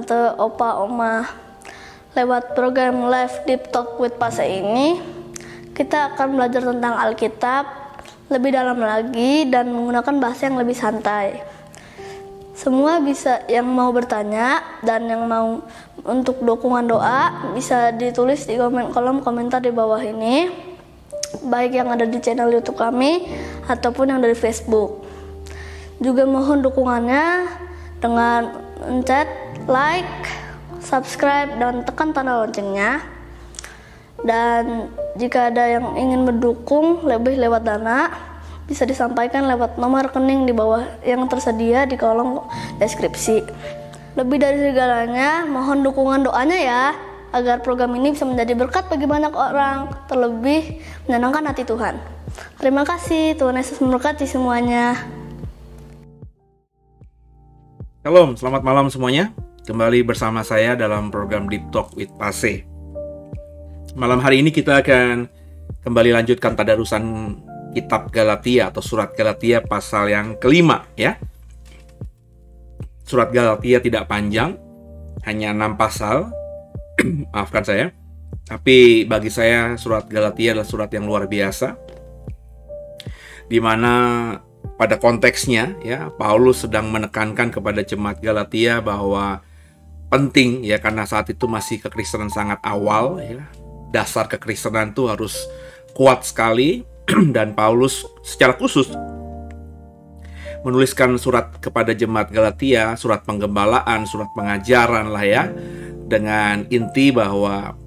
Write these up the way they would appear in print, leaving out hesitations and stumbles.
tante, opa, oma. Lewat program Live Deep Talk with Pase ini, kita akan belajar tentang Alkitab lebih dalam lagi dan menggunakan bahasa yang lebih santai. Semua bisa yang mau bertanya dan yang mau untuk dukungan doa bisa ditulis di kolom komentar di bawah ini, baik yang ada di channel YouTube kami ataupun yang dari Facebook. Juga mohon dukungannya dengan mencet like, subscribe, dan tekan tanda loncengnya. Dan jika ada yang ingin mendukung lebih lewat dana, bisa disampaikan lewat nomor rekening di bawah yang tersedia di kolom deskripsi. Lebih dari segalanya, mohon dukungan doanya ya, agar program ini bisa menjadi berkat bagi banyak orang, terlebih menyenangkan hati Tuhan. Terima kasih, Tuhan Yesus memberkati semuanya. Shalom, selamat malam semuanya. Kembali bersama saya dalam program Deep Talk with Pase. Malam hari ini kita akan kembali lanjutkan tadarusan kitab Galatia atau surat Galatia pasal yang kelima ya. Surat Galatia tidak panjang, hanya 6 pasal. Maafkan saya. Tapi bagi saya surat Galatia adalah surat yang luar biasa. Di mana pada konteksnya ya, Paulus sedang menekankan kepada jemaat Galatia bahwa penting ya, karena saat itu masih kekristenan sangat awal ya. Dasar kekristenan itu harus kuat sekali. Dan Paulus secara khusus menuliskan surat kepada jemaat Galatia, surat penggembalaan, surat pengajaran lah ya, dengan inti bahwa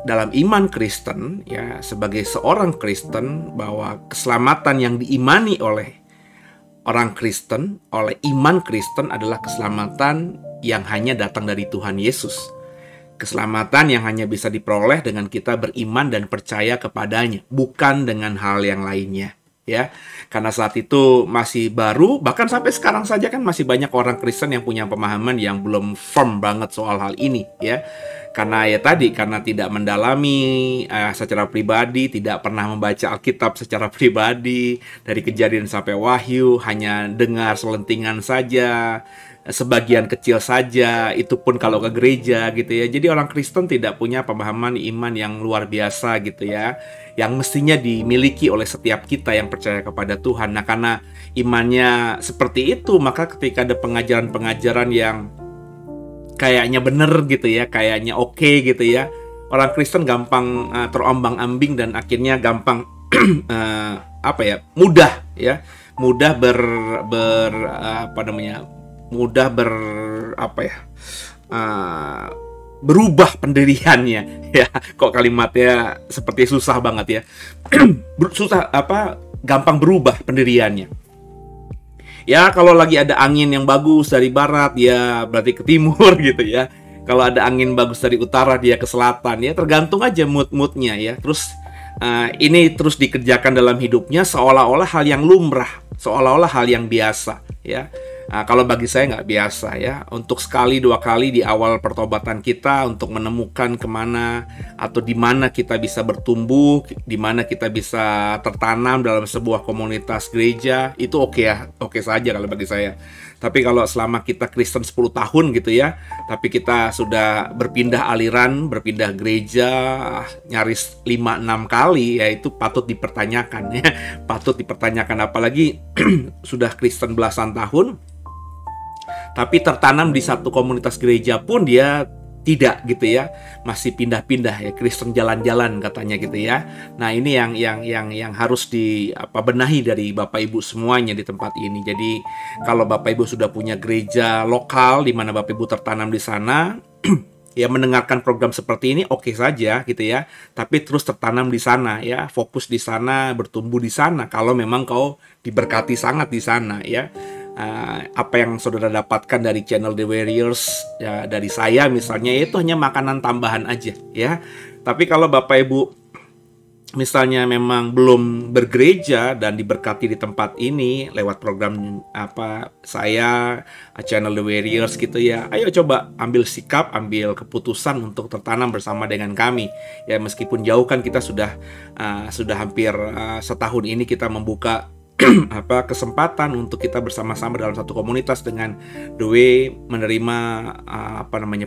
dalam iman Kristen ya, sebagai seorang Kristen, bahwa keselamatan yang diimani oleh orang Kristen, oleh iman Kristen adalah keselamatan yang hanya datang dari Tuhan Yesus. Keselamatan yang hanya bisa diperoleh dengan kita beriman dan percaya kepadanya, bukan dengan hal yang lainnya, ya. Karena saat itu masih baru, bahkan sampai sekarang saja kan masih banyak orang Kristen yang punya pemahaman yang belum firm banget soal hal ini, ya. Karena ya tadi, karena tidak mendalami secara pribadi, tidak pernah membaca Alkitab secara pribadi, dari Kejadian sampai Wahyu, hanya dengar selentingan saja, sebagian kecil saja, itu pun kalau ke gereja gitu ya. Jadi orang Kristen tidak punya pemahaman iman yang luar biasa gitu ya, yang mestinya dimiliki oleh setiap kita yang percaya kepada Tuhan. Nah, karena imannya seperti itu, maka ketika ada pengajaran-pengajaran yang kayaknya bener gitu ya, kayaknya oke gitu ya, orang Kristen gampang terombang-ambing dan akhirnya gampang mudah berubah pendiriannya ya. Kok kalimatnya seperti susah banget ya. Gampang berubah pendiriannya. Ya, kalau lagi ada angin yang bagus dari barat, ya berarti ke timur gitu ya. Kalau ada angin bagus dari utara, dia ke selatan ya. Tergantung aja mood-moodnya ya. Terus ini terus dikerjakan dalam hidupnya seolah-olah hal yang lumrah, seolah-olah hal yang biasa ya. Kalau bagi saya nggak biasa ya. Untuk sekali dua kali di awal pertobatan kita untuk menemukan kemana atau di mana kita bisa bertumbuh, di mana kita bisa tertanam dalam sebuah komunitas gereja, itu oke saja kalau bagi saya. Tapi kalau selama kita Kristen 10 tahun gitu ya, tapi kita sudah berpindah aliran, berpindah gereja nyaris 5-6 kali, ya itu patut dipertanyakan ya. Patut dipertanyakan, apalagi sudah Kristen belasan tahun tapi tertanam di satu komunitas gereja pun dia tidak gitu ya, masih pindah-pindah ya, Kristen jalan-jalan katanya gitu ya. Nah, ini yang harus benahi dari Bapak Ibu semuanya di tempat ini. Jadi kalau Bapak Ibu sudah punya gereja lokal di mana Bapak Ibu tertanam di sana, ya mendengarkan program seperti ini oke saja gitu ya, tapi terus tertanam di sana ya, fokus di sana, bertumbuh di sana kalau memang kau diberkati sangat di sana ya. Apa yang saudara dapatkan dari channel The Warriors ya, dari saya misalnya, itu hanya makanan tambahan aja ya. Tapi kalau Bapak Ibu misalnya memang belum bergereja dan diberkati di tempat ini lewat program saya channel The Warriors gitu ya, ayo coba ambil sikap, ambil keputusan untuk tertanam bersama dengan kami ya. Meskipun jauh kan, kita sudah hampir setahun ini kita membuka kesempatan untuk kita bersama-sama dalam satu komunitas dengan The Way menerima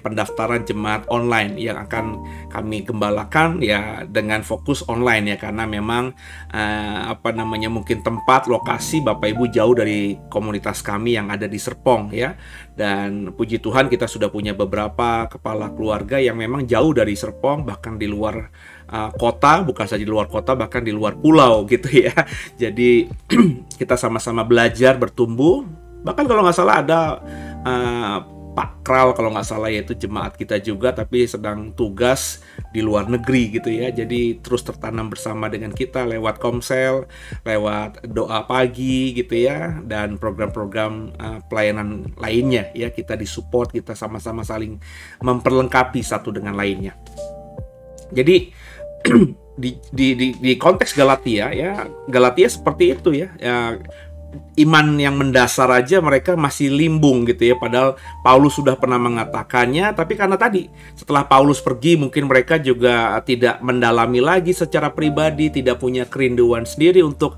pendaftaran jemaat online yang akan kami gembalakan ya dengan fokus online ya, karena memang mungkin tempat lokasi Bapak Ibu jauh dari komunitas kami yang ada di Serpong ya. Dan puji Tuhan kita sudah punya beberapa kepala keluarga yang memang jauh dari Serpong, bahkan di luar kota, bukan saja di luar kota, bahkan di luar pulau gitu ya. Jadi kita sama-sama belajar, bertumbuh. Bahkan kalau nggak salah ada Pak Kral kalau nggak salah, yaitu jemaat kita juga, tapi sedang tugas di luar negeri gitu ya. Jadi terus tertanam bersama dengan kita lewat Komsel, lewat doa pagi gitu ya, dan program-program pelayanan lainnya ya. Kita disupport, kita sama-sama saling memperlengkapi satu dengan lainnya. Jadi di konteks Galatia ya, Galatia seperti itu ya, iman yang mendasar aja mereka masih limbung gitu ya, padahal Paulus sudah pernah mengatakannya, tapi karena tadi setelah Paulus pergi mungkin mereka juga tidak mendalami lagi secara pribadi, tidak punya kerinduan sendiri untuk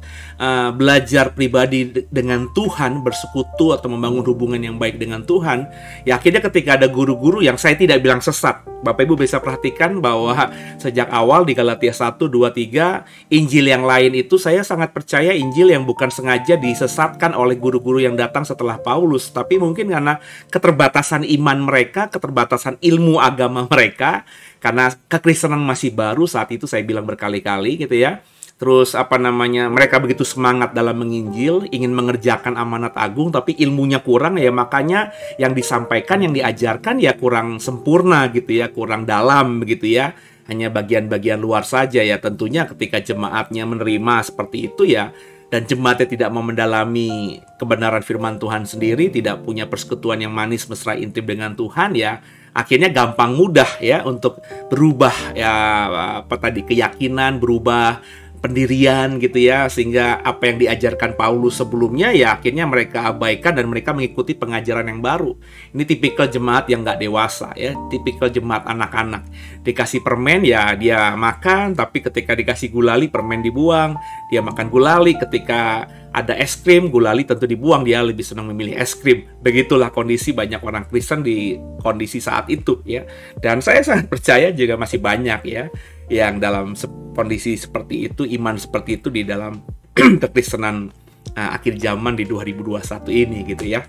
belajar pribadi dengan Tuhan, bersekutu atau membangun hubungan yang baik dengan Tuhan. Ya akhirnya ketika ada guru-guru yang saya tidak bilang sesat, Bapak Ibu bisa perhatikan bahwa sejak awal di Galatia 1, 2, 3 Injil yang lain itu saya sangat percaya Injil yang bukan sengaja disesatkan oleh guru-guru yang datang setelah Paulus, tapi mungkin karena keterbatasan iman mereka, keterbatasan ilmu agama mereka, karena kekristenan masih baru saat itu, saya bilang berkali-kali gitu ya. Terus mereka begitu semangat dalam menginjil, ingin mengerjakan amanat agung, tapi ilmunya kurang ya, makanya yang disampaikan, yang diajarkan ya kurang sempurna gitu ya, kurang dalam begitu ya, hanya bagian-bagian luar saja ya. Tentunya ketika jemaatnya menerima seperti itu ya, dan jemaatnya tidak mau mendalami kebenaran firman Tuhan sendiri, tidak punya persekutuan yang manis, mesra, intim dengan Tuhan ya, akhirnya gampang mudah ya untuk berubah ya, keyakinan, berubah pendirian gitu ya, sehingga apa yang diajarkan Paulus sebelumnya ya akhirnya mereka abaikan dan mereka mengikuti pengajaran yang baru. Ini tipikal jemaat yang nggak dewasa ya, tipikal jemaat anak-anak. Dikasih permen ya dia makan, tapi ketika dikasih gulali permen dibuang, dia makan gulali. Ketika ada es krim, gulali tentu dibuang, dia lebih senang memilih es krim. Begitulah kondisi banyak orang Kristen di kondisi saat itu ya. Dan saya sangat percaya juga masih banyak ya yang dalam kondisi seperti itu, iman seperti itu di dalam kekristenan akhir zaman di 2021 ini gitu ya.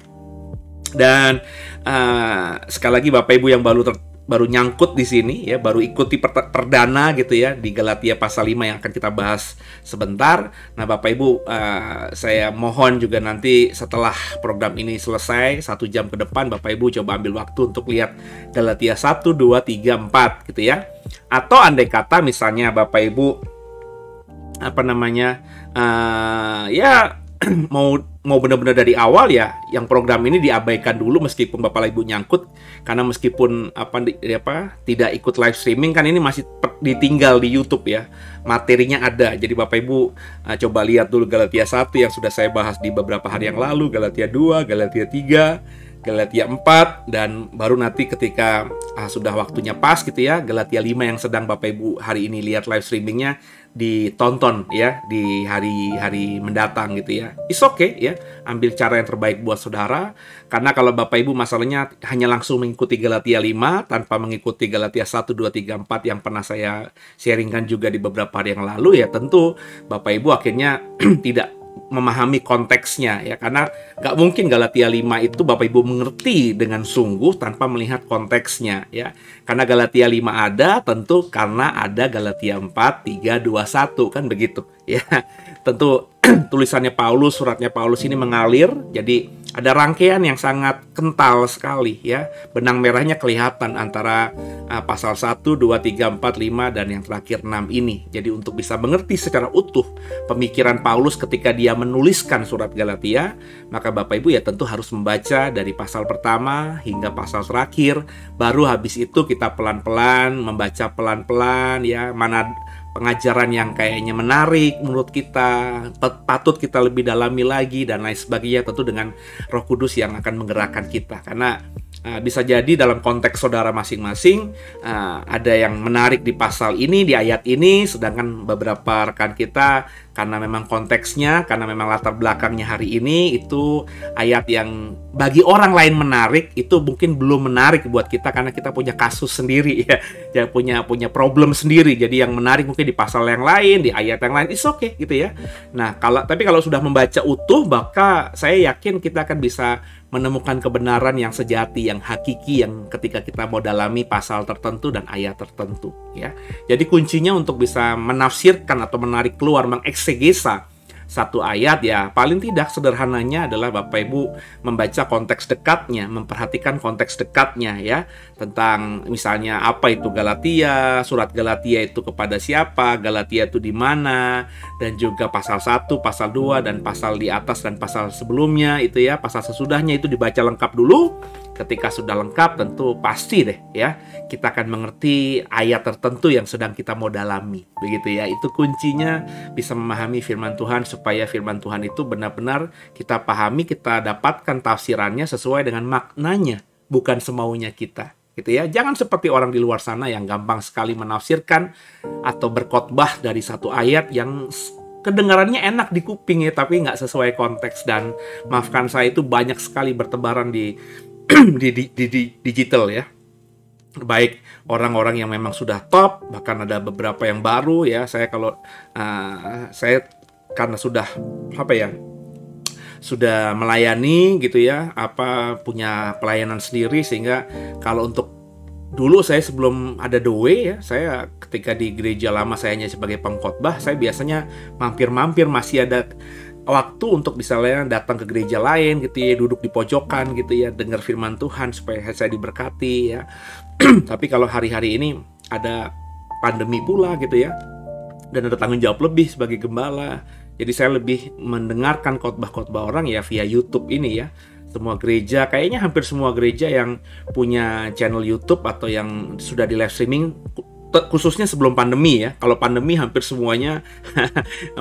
Dan sekali lagi Bapak Ibu yang baru nyangkut di sini ya, baru ikuti perdana gitu ya di Galatia pasal 5 yang akan kita bahas sebentar. Nah Bapak Ibu, saya mohon juga nanti setelah program ini selesai 1 jam ke depan, Bapak Ibu coba ambil waktu untuk lihat Galatia 1, 2, 3, 4 gitu ya. Atau andai kata misalnya Bapak Ibu mau benar-benar dari awal ya, yang program ini diabaikan dulu meskipun Bapak Ibu nyangkut, karena meskipun tidak ikut live streaming kan ini masih ditinggal di YouTube ya, materinya ada. Jadi Bapak Ibu coba lihat dulu Galatia 1 yang sudah saya bahas di beberapa hari yang lalu, Galatia 2, Galatia 3, Galatia 4, dan baru nanti ketika sudah waktunya pas gitu ya, Galatia 5 yang sedang Bapak Ibu hari ini lihat live streamingnya ditonton ya di hari-hari mendatang gitu ya. It's okay ya, ambil cara yang terbaik buat saudara. Karena kalau Bapak Ibu masalahnya hanya langsung mengikuti Galatia 5 tanpa mengikuti Galatia 1, 2, 3, 4 yang pernah saya sharingkan juga di beberapa hari yang lalu ya, tentu Bapak Ibu akhirnya tidak memahami konteksnya ya, karena nggak mungkin Galatia 5 itu Bapak Ibu mengerti dengan sungguh tanpa melihat konteksnya ya. Karena Galatia 5 ada tentu karena ada Galatia 4, 3, 2, 1 kan begitu ya. Tentu tulisannya Paulus, suratnya Paulus ini mengalir, jadi ada rangkaian yang sangat kental sekali ya. Benang merahnya kelihatan antara pasal 1, 2, 3, 4, 5 dan yang terakhir 6 ini. Jadi untuk bisa mengerti secara utuh pemikiran Paulus ketika dia menuliskan surat Galatia, maka Bapak Ibu ya tentu harus membaca dari pasal pertama hingga pasal terakhir. Baru habis itu kita pelan-pelan membaca pelan-pelan ya, mana pengajaran yang kayaknya menarik menurut kita, patut kita lebih dalami lagi dan lain sebagainya, tentu dengan Roh Kudus yang akan menggerakkan kita. Karena bisa jadi dalam konteks saudara masing-masing ada yang menarik di pasal ini, di ayat ini, sedangkan beberapa rekan kita karena memang konteksnya, karena memang latar belakangnya hari ini itu ayat yang bagi orang lain menarik, itu mungkin belum menarik buat kita karena kita punya kasus sendiri ya, punya problem sendiri. Jadi yang menarik mungkin di pasal yang lain, di ayat yang lain, it's okay gitu ya. Nah, tapi kalau sudah membaca utuh, maka saya yakin kita akan bisa menemukan kebenaran yang sejati, yang hakiki, yang ketika kita mau dalami pasal tertentu dan ayat tertentu ya. Jadi kuncinya untuk bisa menafsirkan atau menarik keluar, mengeksegesa satu ayat ya, paling tidak sederhananya adalah Bapak Ibu membaca konteks dekatnya, memperhatikan konteks dekatnya ya, tentang misalnya apa itu Galatia, surat Galatia itu kepada siapa, Galatia itu di mana, dan juga pasal 1, pasal 2, dan pasal di atas dan pasal sebelumnya itu ya, pasal sesudahnya itu dibaca lengkap dulu. Ketika sudah lengkap tentu pasti deh ya, kita akan mengerti ayat tertentu yang sedang kita mau dalami. Begitu ya, itu kuncinya bisa memahami firman Tuhan supaya firman Tuhan itu benar-benar kita pahami, kita dapatkan tafsirannya sesuai dengan maknanya, bukan semaunya kita. Gitu ya. Jangan seperti orang di luar sana yang gampang sekali menafsirkan atau berkhotbah dari satu ayat yang kedengarannya enak di kuping ya, tapi nggak sesuai konteks. Dan maafkan saya, itu banyak sekali bertebaran di digital ya, baik orang-orang yang memang sudah top, bahkan ada beberapa yang baru ya. Saya saya karena sudah sudah melayani gitu ya, punya pelayanan sendiri, sehingga kalau untuk dulu saya sebelum ada The Way ya, saya ketika di gereja lama saya hanya sebagai pengkhotbah, saya biasanya mampir-mampir, masih ada waktu untuk misalnya datang ke gereja lain gitu ya, duduk di pojokan gitu ya, dengar firman Tuhan supaya saya diberkati ya. Tapi kalau hari-hari ini ada pandemi pula gitu ya, dan ada tanggung jawab lebih sebagai gembala, jadi saya lebih mendengarkan khotbah-khotbah orang ya via YouTube ini ya. Semua gereja, kayaknya hampir semua gereja yang punya channel YouTube atau yang sudah di live streaming, khususnya sebelum pandemi ya. Kalau pandemi hampir semuanya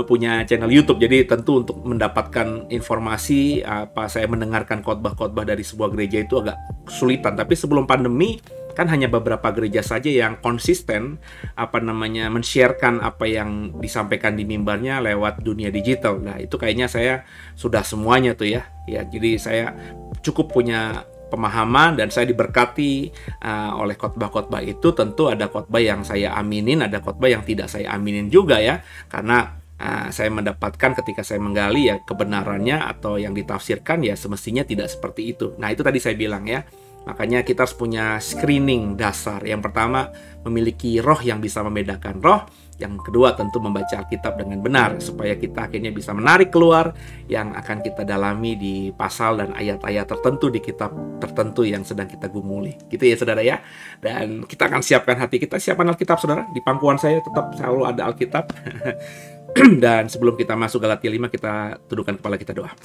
punya channel YouTube. Jadi tentu untuk mendapatkan informasi, saya mendengarkan khotbah-khotbah dari sebuah gereja itu agak kesulitan. Tapi sebelum pandemi kan hanya beberapa gereja saja yang konsisten men-sharekan apa yang disampaikan di mimbarnya lewat dunia digital. Nah, itu kayaknya saya sudah semuanya tuh ya. Ya, jadi saya cukup punya pemahaman dan saya diberkati oleh khotbah-khotbah itu. Tentu ada khotbah yang saya aminin, ada khotbah yang tidak saya aminin juga ya, karena saya mendapatkan ketika saya menggali ya kebenarannya atau yang ditafsirkan ya semestinya tidak seperti itu. Nah, itu tadi saya bilang ya, makanya kita harus punya screening dasar. Yang pertama, memiliki roh yang bisa membedakan roh. Yang kedua, tentu membaca Alkitab dengan benar supaya kita akhirnya bisa menarik keluar yang akan kita dalami di pasal dan ayat-ayat tertentu di kitab tertentu yang sedang kita gumuli. Gitu ya saudara ya. Dan kita akan siapkan hati kita. Siapkan Alkitab saudara. Di pangkuan saya tetap selalu ada Alkitab. Dan sebelum kita masuk Galatia 5, kita tundukkan kepala, kita doa.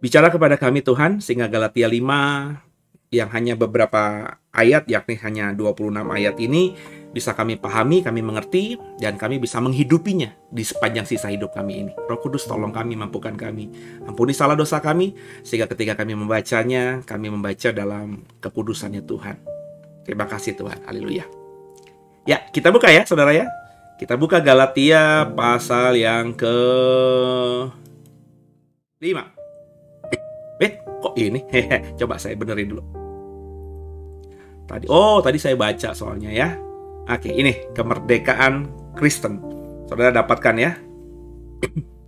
Bicara kepada kami Tuhan, sehingga Galatia 5 yang hanya beberapa ayat, yakni hanya 26 ayat ini bisa kami pahami, kami mengerti, dan kami bisa menghidupinya di sepanjang sisa hidup kami ini. Roh Kudus tolong kami, mampukan kami, ampuni salah dosa kami, sehingga ketika kami membacanya, kami membaca dalam kekudusannya Tuhan. Terima kasih Tuhan, haleluya. Ya, kita buka ya saudara ya. Kita buka Galatia pasal yang ke-5. Kok ini? Coba saya benerin dulu. Tadi saya baca soalnya ya. Oke, ini kemerdekaan Kristen. Saudara dapatkan ya.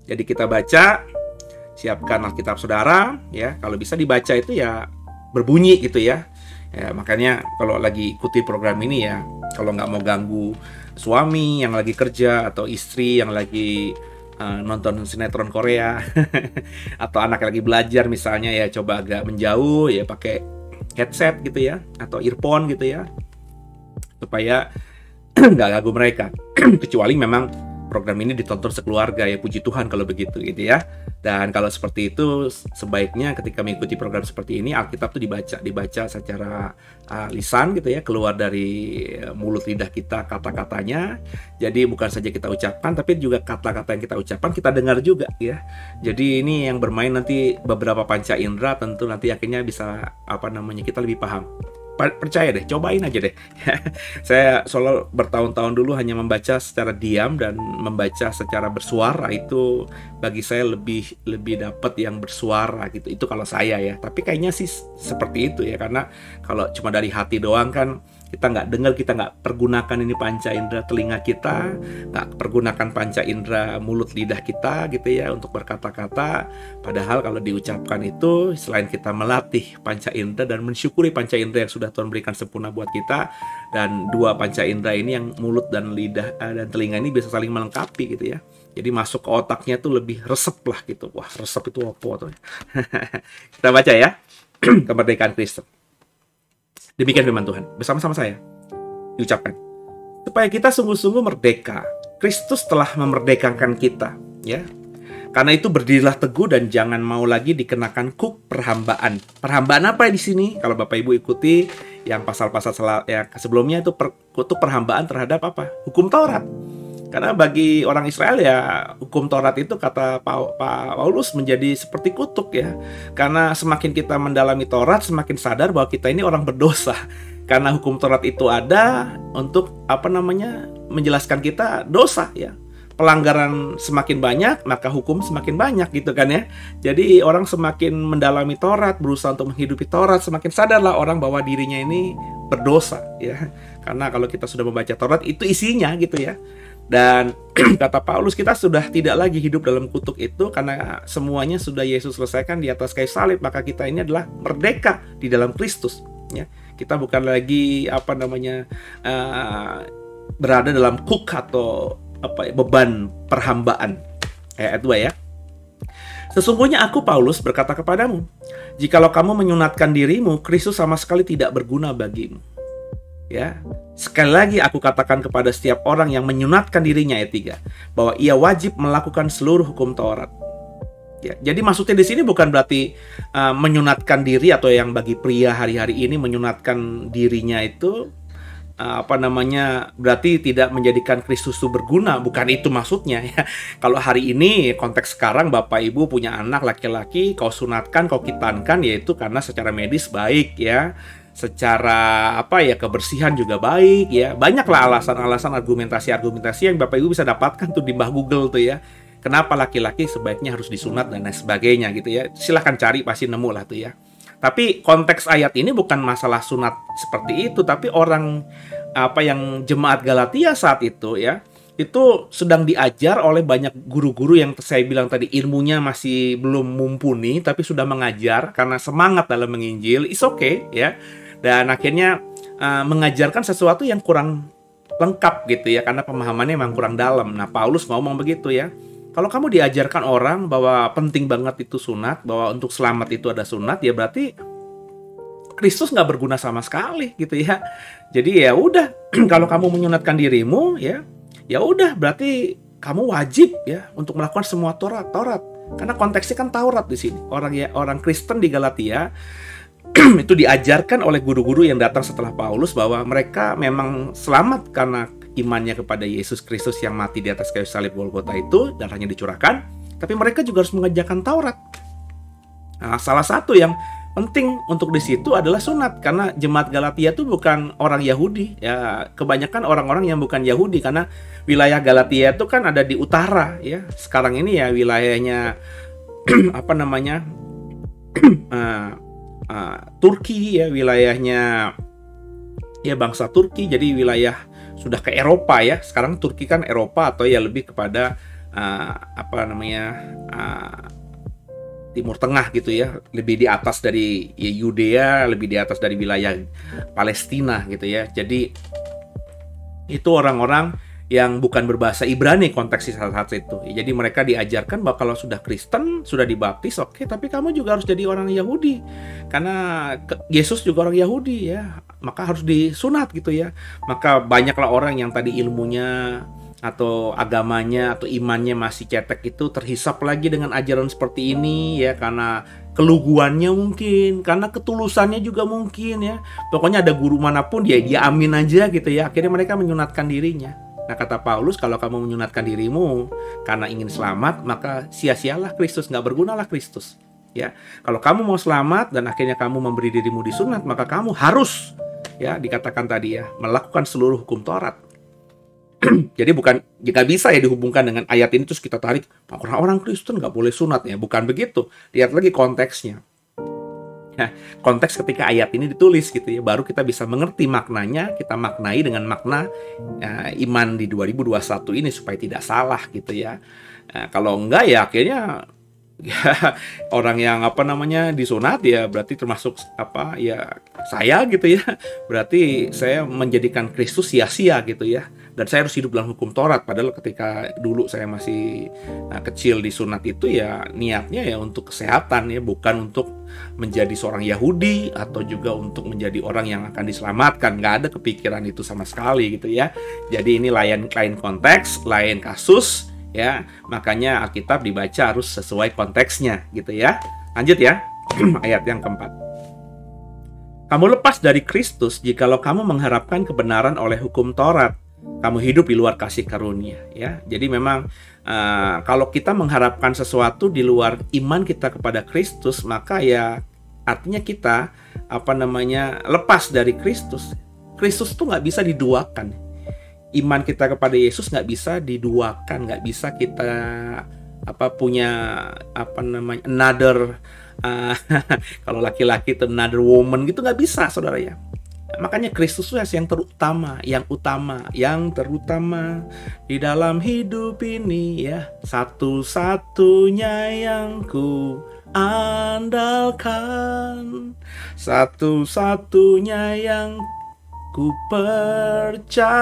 Jadi kita baca, siapkan Alkitab saudara ya. Kalau bisa dibaca itu ya berbunyi gitu ya. Ya, makanya kalau lagi ikuti program ini ya, kalau nggak mau ganggu suami yang lagi kerja atau istri yang lagi nonton sinetron Korea atau anak lagi belajar misalnya ya, coba agak menjauh ya, pakai headset gitu ya atau earphone gitu ya, supaya nggak ganggu mereka. Kecuali memang program ini ditonton sekeluarga ya, puji Tuhan kalau begitu gitu ya. Dan kalau seperti itu, sebaiknya ketika mengikuti program seperti ini, Alkitab tuh dibaca secara lisan gitu ya, keluar dari mulut lidah kita kata-katanya. Jadi bukan saja kita ucapkan, tapi juga kata-kata yang kita ucapkan kita dengar juga ya. Jadi ini yang bermain nanti beberapa panca indera, tentu nanti akhirnya bisa kita lebih paham. Percaya deh, cobain aja deh. Saya selalu bertahun-tahun dulu hanya membaca secara diam dan membaca secara bersuara, itu bagi saya lebih dapat yang bersuara gitu. Itu kalau saya ya. Tapi kayaknya sih seperti itu ya, karena kalau cuma dari hati doang kan kita nggak dengar, kita nggak pergunakan ini panca indera telinga kita, nggak pergunakan panca indera mulut lidah kita gitu ya untuk berkata-kata. Padahal kalau diucapkan itu, selain kita melatih panca indera dan mensyukuri panca indera yang sudah Tuhan berikan sempurna buat kita, dan dua panca indera ini yang mulut dan lidah dan telinga ini bisa saling melengkapi gitu ya. Jadi masuk ke otaknya tuh lebih resep lah gitu. Wah, resep itu apa tuh? Kita baca ya. Kemerdekaan Kristen. Demikian firman Tuhan. Bersama-sama saya diucapkan. Supaya kita sungguh-sungguh merdeka. Kristus telah memerdekakan kita, ya. Karena itu berdirilah teguh dan jangan mau lagi dikenakan kuk perhambaan. Perhambaan apa di sini? Kalau Bapak Ibu ikuti yang pasal-pasal yang sebelumnya itu kutuk perhambaan terhadap apa? Hukum Taurat. Karena bagi orang Israel ya hukum Taurat itu kata Paulus menjadi seperti kutuk ya. Karena semakin kita mendalami Taurat, semakin sadar bahwa kita ini orang berdosa. Karena hukum Taurat itu ada untuk menjelaskan kita dosa ya. Pelanggaran semakin banyak, maka hukum semakin banyak gitu kan ya. Jadi orang semakin mendalami Taurat, berusaha untuk menghidupi Taurat, semakin sadarlah orang bahwa dirinya ini berdosa ya. Karena kalau kita sudah membaca Taurat itu isinya gitu ya. Dan kata Paulus, kita sudah tidak lagi hidup dalam kutuk itu karena semuanya sudah Yesus selesaikan di atas kayu salib. Maka kita ini adalah merdeka di dalam Kristus ya. Kita bukan lagi berada dalam kuk atau beban perhambaan. Ayat 2 ya. Sesungguhnya aku Paulus berkata kepadamu, jikalau kamu menyunatkan dirimu, Kristus sama sekali tidak berguna bagimu. Ya. Sekali lagi aku katakan kepada setiap orang yang menyunatkan dirinya, ayat 3, bahwa ia wajib melakukan seluruh hukum Taurat. Ya, jadi maksudnya di sini bukan berarti menyunatkan diri, atau yang bagi pria hari-hari ini menyunatkan dirinya itu berarti tidak menjadikan Kristus itu berguna. Bukan itu maksudnya ya. Kalau hari ini konteks sekarang Bapak Ibu punya anak laki-laki, kau sunatkan, kau kitankan, yaitu karena secara medis baik ya. Secara kebersihan juga baik ya. Banyaklah alasan-alasan, argumentasi yang Bapak Ibu bisa dapatkan tuh di Google tuh ya. Kenapa laki-laki sebaiknya harus disunat dan lain sebagainya gitu ya. Silahkan cari, pasti nemu lah tuh ya. Tapi konteks ayat ini bukan masalah sunat seperti itu, tapi orang yang jemaat Galatia saat itu ya, itu sedang diajar oleh banyak guru-guru yang saya bilang tadi ilmunya masih belum mumpuni, tapi sudah mengajar karena semangat dalam menginjil. It's okay ya. Dan akhirnya mengajarkan sesuatu yang kurang lengkap gitu ya, karena pemahamannya memang kurang dalam. Nah, Paulus ngomong begitu ya. Kalau kamu diajarkan orang bahwa penting banget itu sunat, bahwa untuk selamat itu ada sunat, ya berarti Kristus nggak berguna sama sekali gitu ya. Jadi ya udah, kalau kamu menyunatkan dirimu ya udah berarti kamu wajib ya untuk melakukan semua Taurat. Karena konteksnya kan Taurat di sini. Orang Kristen di Galatia itu diajarkan oleh guru-guru yang datang setelah Paulus bahwa mereka memang selamat karena imannya kepada Yesus Kristus yang mati di atas kayu salib Golgota itu, darahnya dicurahkan, tapi mereka juga harus mengerjakan Taurat. Nah, salah satu yang penting untuk di situ adalah sunat, karena jemaat Galatia itu bukan orang Yahudi ya, kebanyakan orang-orang yang bukan Yahudi, karena wilayah Galatia itu kan ada di utara ya. Sekarang ini ya wilayahnya Turki ya, wilayahnya ya bangsa Turki, jadi wilayah sudah ke Eropa ya. Sekarang Turki kan Eropa, atau ya lebih kepada Timur Tengah gitu ya, lebih di atas dari Yudea, lebih di atas dari wilayah Palestina gitu ya. Jadi itu orang-orang yang bukan berbahasa Ibrani konteks saat itu. Jadi mereka diajarkan bahwa kalau sudah Kristen, sudah dibaptis, oke, tapi kamu juga harus jadi orang Yahudi. Karena Yesus juga orang Yahudi ya, maka harus disunat gitu ya. Maka banyaklah orang yang tadi ilmunya atau agamanya atau imannya masih cetek itu terhisap lagi dengan ajaran seperti ini ya, karena keluguannya mungkin, karena ketulusannya juga mungkin ya. Pokoknya ada guru manapun dia amin aja gitu ya. Akhirnya mereka menyunatkan dirinya. Nah, kata Paulus, kalau kamu menyunatkan dirimu karena ingin selamat, maka sia-sialah Kristus, nggak bergunalah Kristus. Ya, kalau kamu mau selamat dan akhirnya kamu memberi dirimu disunat, maka kamu harus, ya dikatakan tadi ya, melakukan seluruh hukum Taurat. Jadi bukan, nggak bisa ya dihubungkan dengan ayat ini terus kita tarik orang-orang Kristen nggak boleh sunat ya, bukan begitu. Lihat lagi konteksnya. Nah, konteks ketika ayat ini ditulis gitu ya, baru kita bisa mengerti maknanya, kita maknai dengan makna iman di 2021 ini supaya tidak salah gitu ya. Nah, kalau enggak ya akhirnya ya, orang yang disunat ya berarti termasuk saya gitu ya. Berarti saya menjadikan Kristus sia-sia gitu ya. Dan saya harus hidup dalam hukum Taurat. Padahal ketika dulu saya masih kecil disunat itu ya niatnya ya untuk kesehatan ya, bukan untuk menjadi seorang Yahudi atau juga untuk menjadi orang yang akan diselamatkan. Nggak ada kepikiran itu sama sekali gitu ya. Jadi ini lain konteks, lain kasus ya. Makanya Alkitab dibaca harus sesuai konteksnya gitu ya. Lanjut ya. Ayat yang keempat. Kamu lepas dari Kristus jikalau kamu mengharapkan kebenaran oleh hukum Taurat. Kamu hidup di luar kasih karunia ya. Jadi memang kalau kita mengharapkan sesuatu di luar iman kita kepada Kristus, maka ya artinya kita lepas dari Kristus. Kristus tuh nggak bisa diduakan. Iman kita kepada Yesus nggak bisa diduakan, nggak bisa kita punya another kalau laki-laki itu another woman gitu, nggak bisa saudara ya. Makanya Kristus yang terutama, yang terutama di dalam hidup ini ya, satu-satunya yang ku andalkan, satu-satunya yang ku percaya.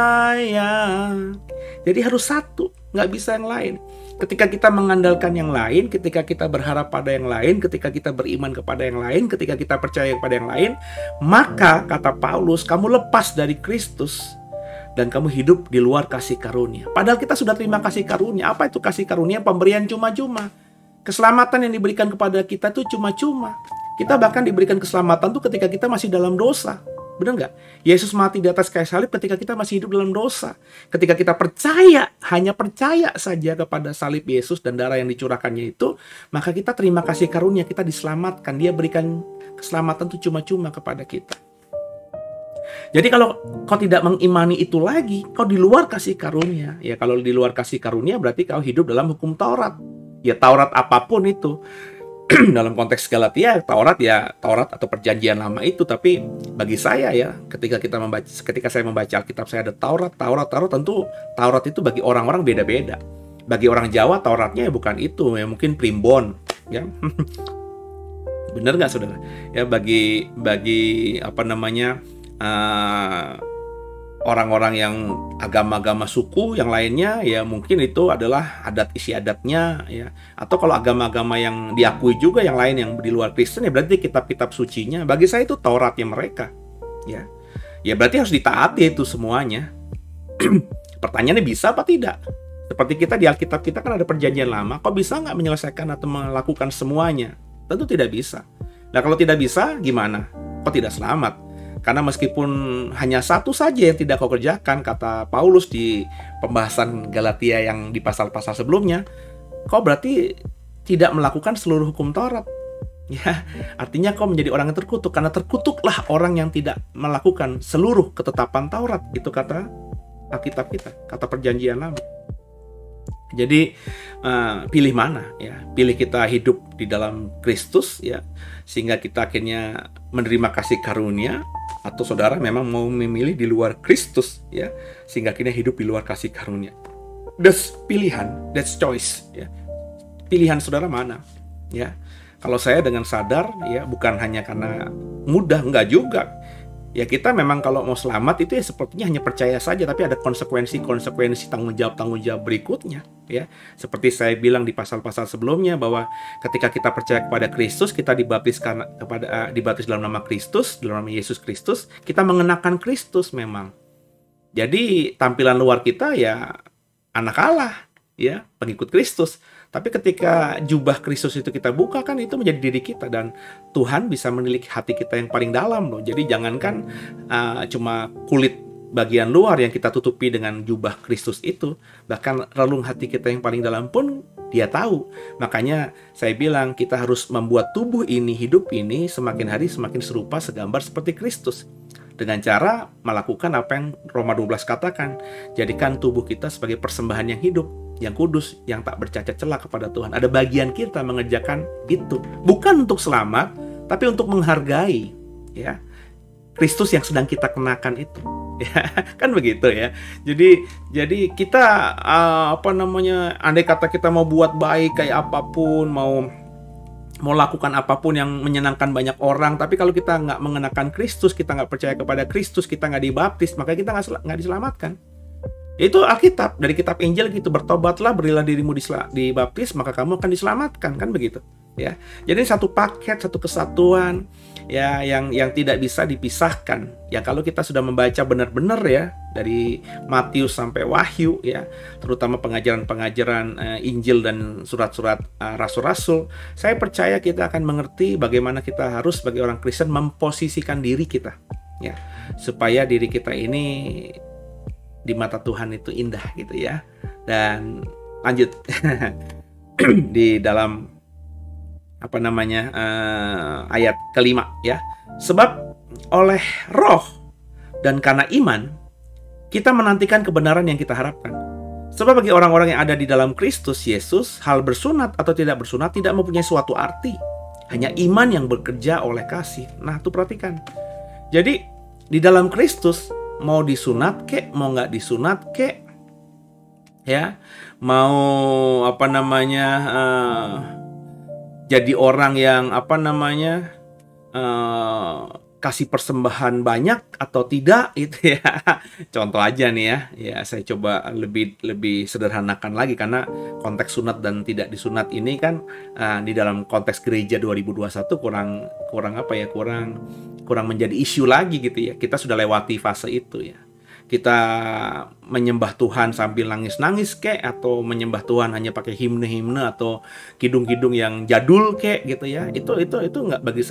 Jadi harus satu, nggak bisa yang lain. Ketika kita mengandalkan yang lain, ketika kita berharap pada yang lain, ketika kita beriman kepada yang lain, ketika kita percaya kepada yang lain, maka kata Paulus, kamu lepas dari Kristus dan kamu hidup di luar kasih karunia. Padahal kita sudah terima kasih karunia. Apa itu kasih karunia? Pemberian cuma-cuma. Keselamatan yang diberikan kepada kita itu cuma-cuma. Kita bahkan diberikan keselamatan itu ketika kita masih dalam dosa. Benar nggak? Yesus mati di atas kayu salib ketika kita masih hidup dalam dosa. Ketika kita percaya, hanya percaya saja kepada salib Yesus dan darah yang dicurahkannya itu, maka kita terima kasih karunia, kita diselamatkan. Dia berikan keselamatan itu cuma-cuma kepada kita. Jadi kalau kau tidak mengimani itu lagi, kau di luar kasih karunia. Ya kalau di luar kasih karunia berarti kau hidup dalam hukum Taurat. Ya Taurat apapun itu. Dalam konteks Galatia, Taurat atau perjanjian lama itu. Tapi bagi saya ya, ketika saya membaca Alkitab, saya ada Taurat. Tentu Taurat itu bagi orang-orang beda-beda. Bagi orang Jawa Tauratnya ya bukan itu, ya mungkin primbon, ya. Bener nggak saudara? Ya bagi orang-orang yang agama-agama suku yang lainnya ya mungkin itu adalah adat istiadatnya ya. Atau kalau agama-agama yang diakui juga yang lain yang di luar Kristen ya berarti kitab-kitab sucinya. Bagi saya itu Tauratnya mereka. Ya. Ya berarti harus ditaati itu semuanya. Pertanyaannya bisa apa tidak? Seperti kita di Alkitab kita kan ada perjanjian lama, kok bisa nggak menyelesaikan atau melakukan semuanya? Tentu tidak bisa. Nah kalau tidak bisa gimana? Kok tidak selamat? Karena meskipun hanya satu saja yang tidak kau kerjakan, kata Paulus di pembahasan Galatia yang di pasal-pasal sebelumnya, kau berarti tidak melakukan seluruh hukum Taurat. Ya, artinya kau menjadi orang yang terkutuk, karena terkutuklah orang yang tidak melakukan seluruh ketetapan Taurat. Itu kata Alkitab kita, kata perjanjian lama. Jadi pilih mana ya? Pilih kita hidup di dalam Kristus ya, sehingga kita akhirnya menerima kasih karunia, atau saudara memang mau memilih di luar Kristus ya, sehingga akhirnya hidup di luar kasih karunia. That's pilihan, that's choice ya. Pilihan saudara mana ya? Kalau saya dengan sadar ya, bukan hanya karena mudah, enggak juga. Ya kita memang kalau mau selamat itu ya sepertinya hanya percaya saja, tapi ada konsekuensi tanggung jawab berikutnya ya. Seperti saya bilang di pasal-pasal sebelumnya bahwa ketika kita percaya kepada Kristus, kita dibaptis dalam nama Kristus, dalam nama Yesus Kristus, kita mengenakan Kristus memang. Jadi tampilan luar kita ya anak Allah, ya, pengikut Kristus. Tapi ketika jubah Kristus itu kita buka, kan itu menjadi diri kita, dan Tuhan bisa menilik hati kita yang paling dalam loh. Jadi jangankan cuma kulit bagian luar yang kita tutupi dengan jubah Kristus itu, bahkan relung hati kita yang paling dalam pun Dia tahu. Makanya saya bilang kita harus membuat tubuh ini, hidup ini semakin hari semakin serupa segambar seperti Kristus. Dengan cara melakukan apa yang Roma 12 katakan, jadikan tubuh kita sebagai persembahan yang hidup, yang kudus, yang tak bercacat celah kepada Tuhan. Ada bagian kita mengerjakan itu, bukan untuk selamat, tapi untuk menghargai, ya, Kristus yang sedang kita kenakan itu, ya, kan begitu ya. Jadi kita andai kata kita mau buat baik kayak apapun, mau lakukan apapun yang menyenangkan banyak orang, tapi kalau kita nggak mengenakan Kristus, kita nggak percaya kepada Kristus, kita nggak dibaptis, maka kita nggak diselamatkan. Itu Alkitab, dari kitab Injil gitu, bertobatlah, berilah dirimu dibaptis, maka kamu akan diselamatkan, kan begitu ya. Jadi satu paket, satu kesatuan ya, yang tidak bisa dipisahkan. Ya kalau kita sudah membaca benar-benar ya dari Matius sampai Wahyu ya, terutama pengajaran-pengajaran Injil dan surat-surat rasul-rasul, saya percaya kita akan mengerti bagaimana kita harus sebagai orang Kristen memposisikan diri kita ya, supaya diri kita ini di mata Tuhan itu indah gitu ya. Dan lanjut di dalam ayat kelima ya. Sebab oleh roh dan karena iman kita menantikan kebenaran yang kita harapkan. Sebab bagi orang-orang yang ada di dalam Kristus Yesus, hal bersunat atau tidak bersunat tidak mempunyai suatu arti. Hanya iman yang bekerja oleh kasih. Nah, tuh perhatikan. Jadi di dalam Kristus, mau disunat kek, mau nggak disunat kek, ya, mau jadi orang yang kasih persembahan banyak atau tidak itu ya. Contoh aja nih ya, saya coba lebih sederhanakan lagi, karena konteks sunat dan tidak disunat ini kan di dalam konteks gereja 2021 kurang menjadi isu lagi gitu ya. Kita sudah lewati fase itu ya. Kita menyembah Tuhan sambil nangis-nangis kek, atau menyembah Tuhan hanya pakai himne-himne atau kidung-kidung yang jadul kek gitu ya. Itu nggak, bagi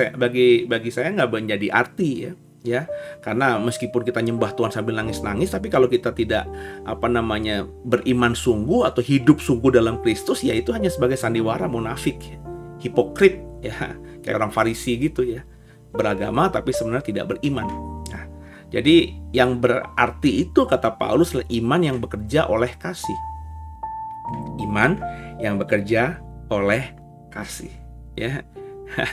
saya nggak menjadi arti ya. Karena meskipun kita nyembah Tuhan sambil nangis-nangis, tapi kalau kita tidak beriman sungguh atau hidup sungguh dalam Kristus, ya itu hanya sebagai sandiwara, munafik, hipokrit ya, kayak orang Farisi gitu ya. Beragama tapi sebenarnya tidak beriman. Nah, jadi yang berarti itu kata Paulus adalah iman yang bekerja oleh kasih. Iman yang bekerja oleh kasih, ya.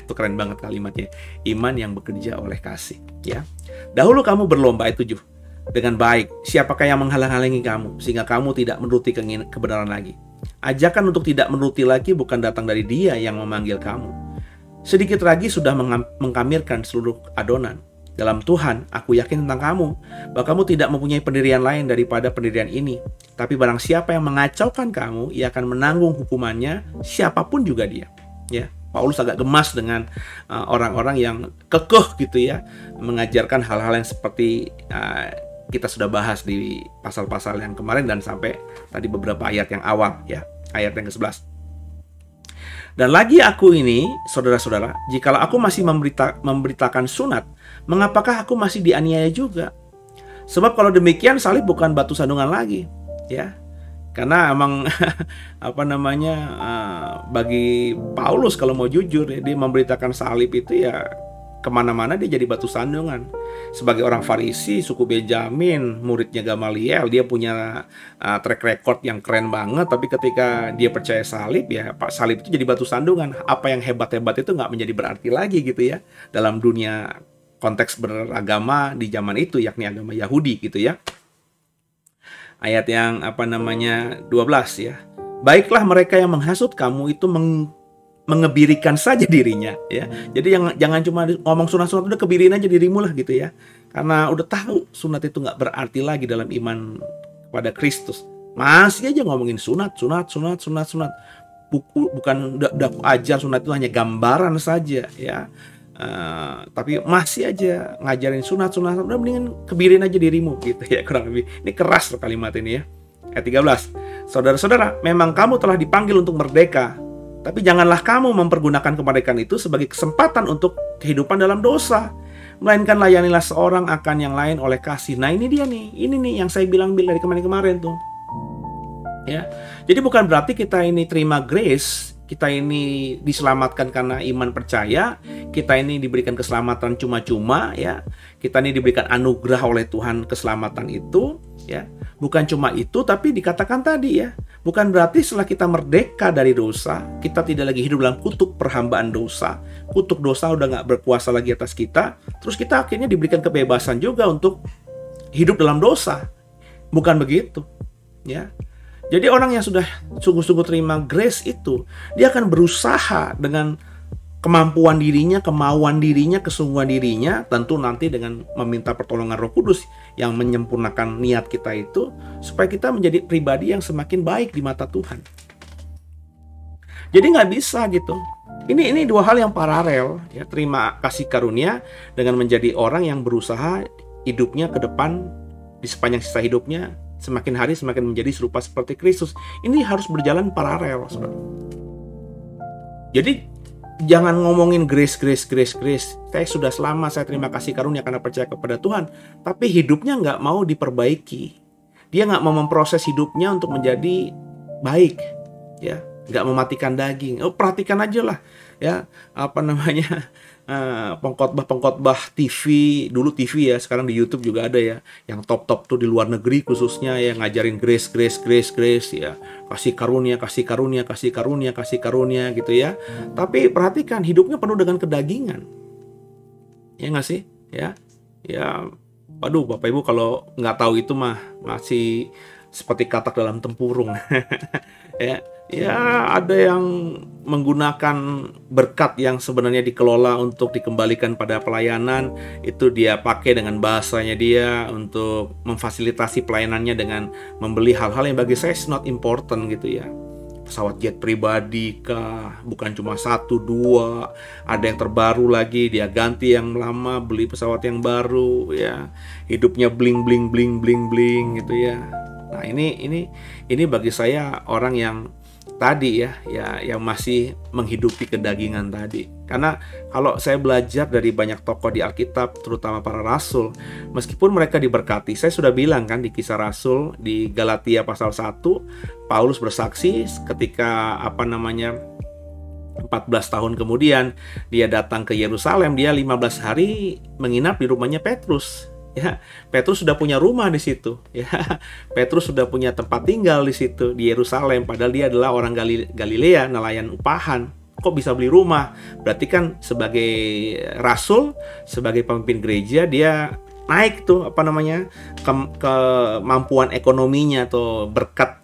Itu keren banget kalimatnya. Iman yang bekerja oleh kasih, ya. Dahulu kamu berlomba itu dengan baik. Siapakah yang menghalang-halangi kamu sehingga kamu tidak menuruti kebenaran lagi? Ajakan untuk tidak menuruti lagi bukan datang dari Dia yang memanggil kamu. Sedikit lagi sudah mengkamirkan seluruh adonan. Dalam Tuhan, aku yakin tentang kamu, bahwa kamu tidak mempunyai pendirian lain daripada pendirian ini. Tapi barang siapa yang mengacaukan kamu, ia akan menanggung hukumannya, siapapun juga dia. Ya, Paulus agak gemas dengan orang-orang yang kekeh gitu ya, mengajarkan hal-hal yang seperti kita sudah bahas di pasal-pasal yang kemarin dan sampai tadi beberapa ayat yang awal ya, ayat yang ke-11. Dan lagi aku ini, saudara-saudara, jikalau aku masih memberitakan sunat, mengapakah aku masih dianiaya juga? Sebab kalau demikian salib bukan batu sandungan lagi, ya. Karena emang bagi Paulus kalau mau jujur, dia memberitakan salib itu ya kemana-mana dia jadi batu sandungan. Sebagai orang Farisi, suku Benjamin, muridnya Gamaliel, dia punya track record yang keren banget. Tapi ketika dia percaya salib, ya Pak, salib itu jadi batu sandungan. Apa yang hebat-hebat itu nggak menjadi berarti lagi gitu ya dalam dunia konteks beragama di zaman itu, yakni agama Yahudi gitu ya. Ayat yang 12 ya. Baiklah mereka yang menghasut kamu itu mengebirikan saja dirinya ya. Jadi jangan cuma ngomong sunat-sunat, udah kebirin aja dirimu lah gitu ya. Karena udah tahu sunat itu nggak berarti lagi dalam iman kepada Kristus. Masih aja ngomongin sunat. Bukan udah ajar sunat itu hanya gambaran saja ya. Tapi masih aja ngajarin sunat. Udah mendingan kebirin aja dirimu gitu ya, kurang lebih. Ini keras loh kalimat ini ya. Ayat 13. Saudara-saudara, memang kamu telah dipanggil untuk merdeka, tapi janganlah kamu mempergunakan kemerdekaan itu sebagai kesempatan untuk kehidupan dalam dosa, melainkan layanilah seorang akan yang lain oleh kasih. Nah, ini dia nih, ini nih yang saya bilang dari kemarin-kemarin tuh. Ya. Jadi bukan berarti kita ini terima grace, kita ini diselamatkan karena iman percaya, kita ini diberikan keselamatan cuma-cuma, ya. Kita ini diberikan anugerah oleh Tuhan keselamatan itu, ya. Bukan cuma itu, tapi dikatakan tadi, ya, bukan berarti setelah kita merdeka dari dosa, kita tidak lagi hidup dalam kutuk perhambaan dosa. Kutuk dosa udah nggak berkuasa lagi atas kita, terus kita akhirnya diberikan kebebasan juga untuk hidup dalam dosa. Bukan begitu, ya. Jadi orang yang sudah sungguh-sungguh terima grace itu, dia akan berusaha dengan kemampuan dirinya, kemauan dirinya, kesungguhan dirinya, tentu nanti dengan meminta pertolongan Roh Kudus yang menyempurnakan niat kita itu, supaya kita menjadi pribadi yang semakin baik di mata Tuhan. Jadi nggak bisa gitu. Ini dua hal yang paralel, ya. Terima kasih karunia dengan menjadi orang yang berusaha hidupnya ke depan di sepanjang sisa hidupnya semakin hari semakin menjadi serupa seperti Kristus. Ini harus berjalan paralel, saudara. Jadi jangan ngomongin grace. Saya sudah selamat, saya terima kasih karunia karena percaya kepada Tuhan. Tapi hidupnya nggak mau diperbaiki. Dia nggak mau memproses hidupnya untuk menjadi baik, ya. Nggak mematikan daging. Perhatikan aja lah, ya. Pengkhotbah TV, dulu TV ya, sekarang di YouTube juga ada ya, yang top tuh di luar negeri khususnya, yang ngajarin grace ya, kasih karunia gitu ya. Tapi perhatikan, hidupnya penuh dengan kedagingan, ya nggak sih, ya. Waduh, Bapak Ibu kalau nggak tahu itu mah masih seperti katak dalam tempurung. Ya, ada yang menggunakan berkat yang sebenarnya dikelola untuk dikembalikan pada pelayanan, itu dia pakai dengan bahasanya dia untuk memfasilitasi pelayanannya dengan membeli hal-hal yang bagi saya is not important gitu ya. Pesawat jet pribadi kah, bukan cuma 1, 2, ada yang terbaru lagi, dia ganti yang lama, beli pesawat yang baru ya. Hidupnya bling gitu ya. Nah, ini bagi saya orang yang tadi ya yang masih menghidupi kedagingan tadi. Karena kalau saya belajar dari banyak tokoh di Alkitab, terutama para rasul, meskipun mereka diberkati, saya sudah bilang kan di Kisah Rasul di Galatia pasal 1, Paulus bersaksi ketika 14 tahun kemudian dia datang ke Yerusalem, dia 15 hari menginap di rumahnya Petrus. Ya, Petrus sudah punya rumah di situ. Ya, Petrus sudah punya tempat tinggal di situ di Yerusalem. Padahal dia adalah orang Galilea, nelayan upahan. Kok bisa beli rumah? Berarti kan sebagai rasul, sebagai pemimpin gereja, dia naik tuh kemampuan ekonominya atau berkat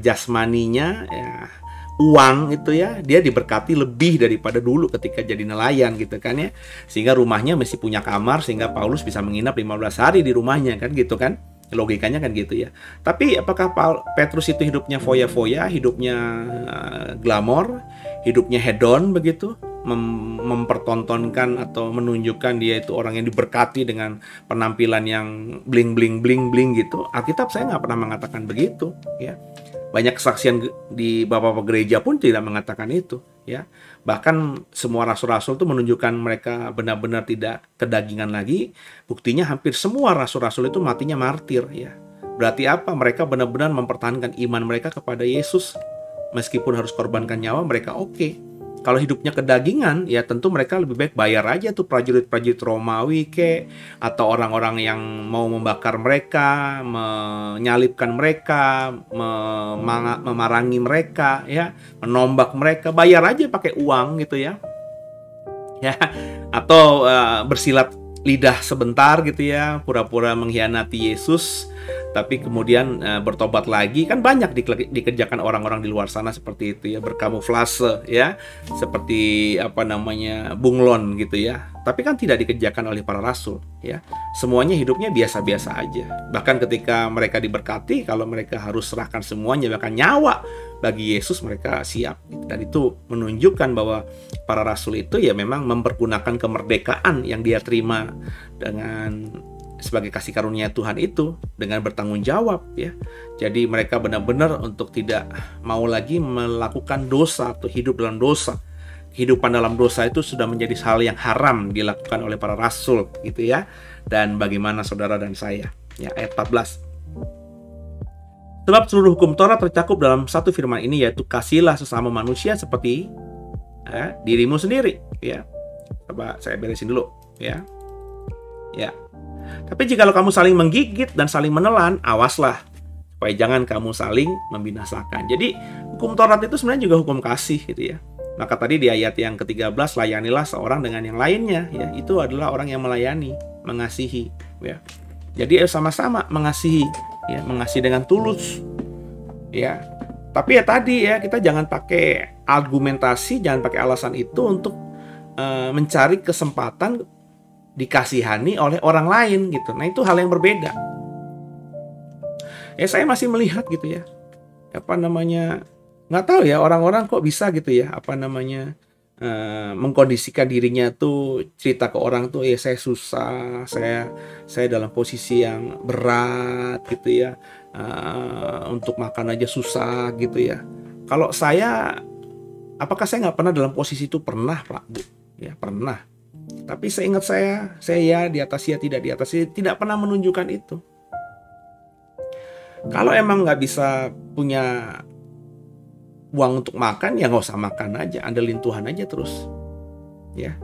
jasmaninya. Ya, uang itu ya, dia diberkati lebih daripada dulu ketika jadi nelayan gitu kan ya. Sehingga rumahnya mesti punya kamar, sehingga Paulus bisa menginap 15 hari di rumahnya kan gitu kan. Logikanya kan gitu ya. Tapi apakah Petrus itu hidupnya foya-foya, hidupnya glamor, hidupnya hedon begitu? Mempertontonkan atau menunjukkan dia itu orang yang diberkati dengan penampilan yang bling gitu. Alkitab saya nggak pernah mengatakan begitu ya. Banyak kesaksian di bapak-bapak gereja pun tidak mengatakan itu ya. Bahkan semua rasul-rasul itu menunjukkan mereka benar-benar tidak kedagingan lagi. Buktinya hampir semua rasul-rasul itu matinya martir ya. Berarti apa? Mereka benar-benar mempertahankan iman mereka kepada Yesus. Meskipun harus korbankan nyawa, mereka oke. Kalau hidupnya kedagingan, ya tentu mereka lebih baik bayar aja tuh prajurit-prajurit Romawi atau orang-orang yang mau membakar mereka, menyalibkan mereka, memarangi mereka, ya, menombak mereka, bayar aja pakai uang gitu ya. Ya, atau bersilat lidah sebentar gitu ya, pura-pura mengkhianati Yesus, tapi kemudian bertobat lagi. Kan banyak dikerjakan orang-orang di luar sana seperti itu ya, berkamuflase ya, seperti bunglon gitu ya. Tapi kan tidak dikerjakan oleh para rasul ya. Semuanya hidupnya biasa-biasa aja. Bahkan ketika mereka diberkati, kalau mereka harus serahkan semuanya, bahkan nyawa bagi Yesus, mereka siap. Dan itu menunjukkan bahwa para rasul itu ya memang mempergunakan kemerdekaan yang dia terima dengan sebagai kasih karunia Tuhan itu dengan bertanggung jawab ya. Jadi mereka benar-benar untuk tidak mau lagi melakukan dosa atau hidup dalam dosa. Kehidupan dalam dosa itu sudah menjadi hal yang haram dilakukan oleh para rasul gitu ya. Dan bagaimana saudara dan saya? Ya, ayat 14. Sebab seluruh hukum Taurat tercakup dalam satu firman ini, yaitu kasihlah sesama manusia seperti dirimu sendiri ya. Coba saya beresin dulu ya. Ya. Tapi jikalau kamu saling menggigit dan saling menelan, awaslah supaya jangan kamu saling membinasakan. Jadi hukum Taurat itu sebenarnya juga hukum kasih gitu ya. Maka tadi di ayat yang ke-13, layanilah seorang dengan yang lainnya ya. Itu adalah orang yang melayani, mengasihi ya. Jadi sama-sama mengasihi ya, mengasihi dengan tulus ya. Tapi ya tadi ya, kita jangan pakai argumentasi, jangan pakai alasan itu untuk mencari kesempatan dikasihani oleh orang lain gitu. Nah, itu hal yang berbeda. Ya, saya masih melihat gitu ya. Nggak tahu ya, orang-orang kok bisa gitu ya, mengkondisikan dirinya tuh, cerita ke orang tuh, ya saya susah, saya dalam posisi yang berat gitu ya, untuk makan aja susah gitu ya. Kalau saya, apakah saya nggak pernah dalam posisi itu? Pernah Pak Bu, ya pernah. Tapi seingat saya ya di atas ya tidak di atas ya, tidak pernah menunjukkan itu. Kalau emang nggak bisa punya uang untuk makan, ya nggak usah makan aja, andelin Tuhan aja terus. Ya,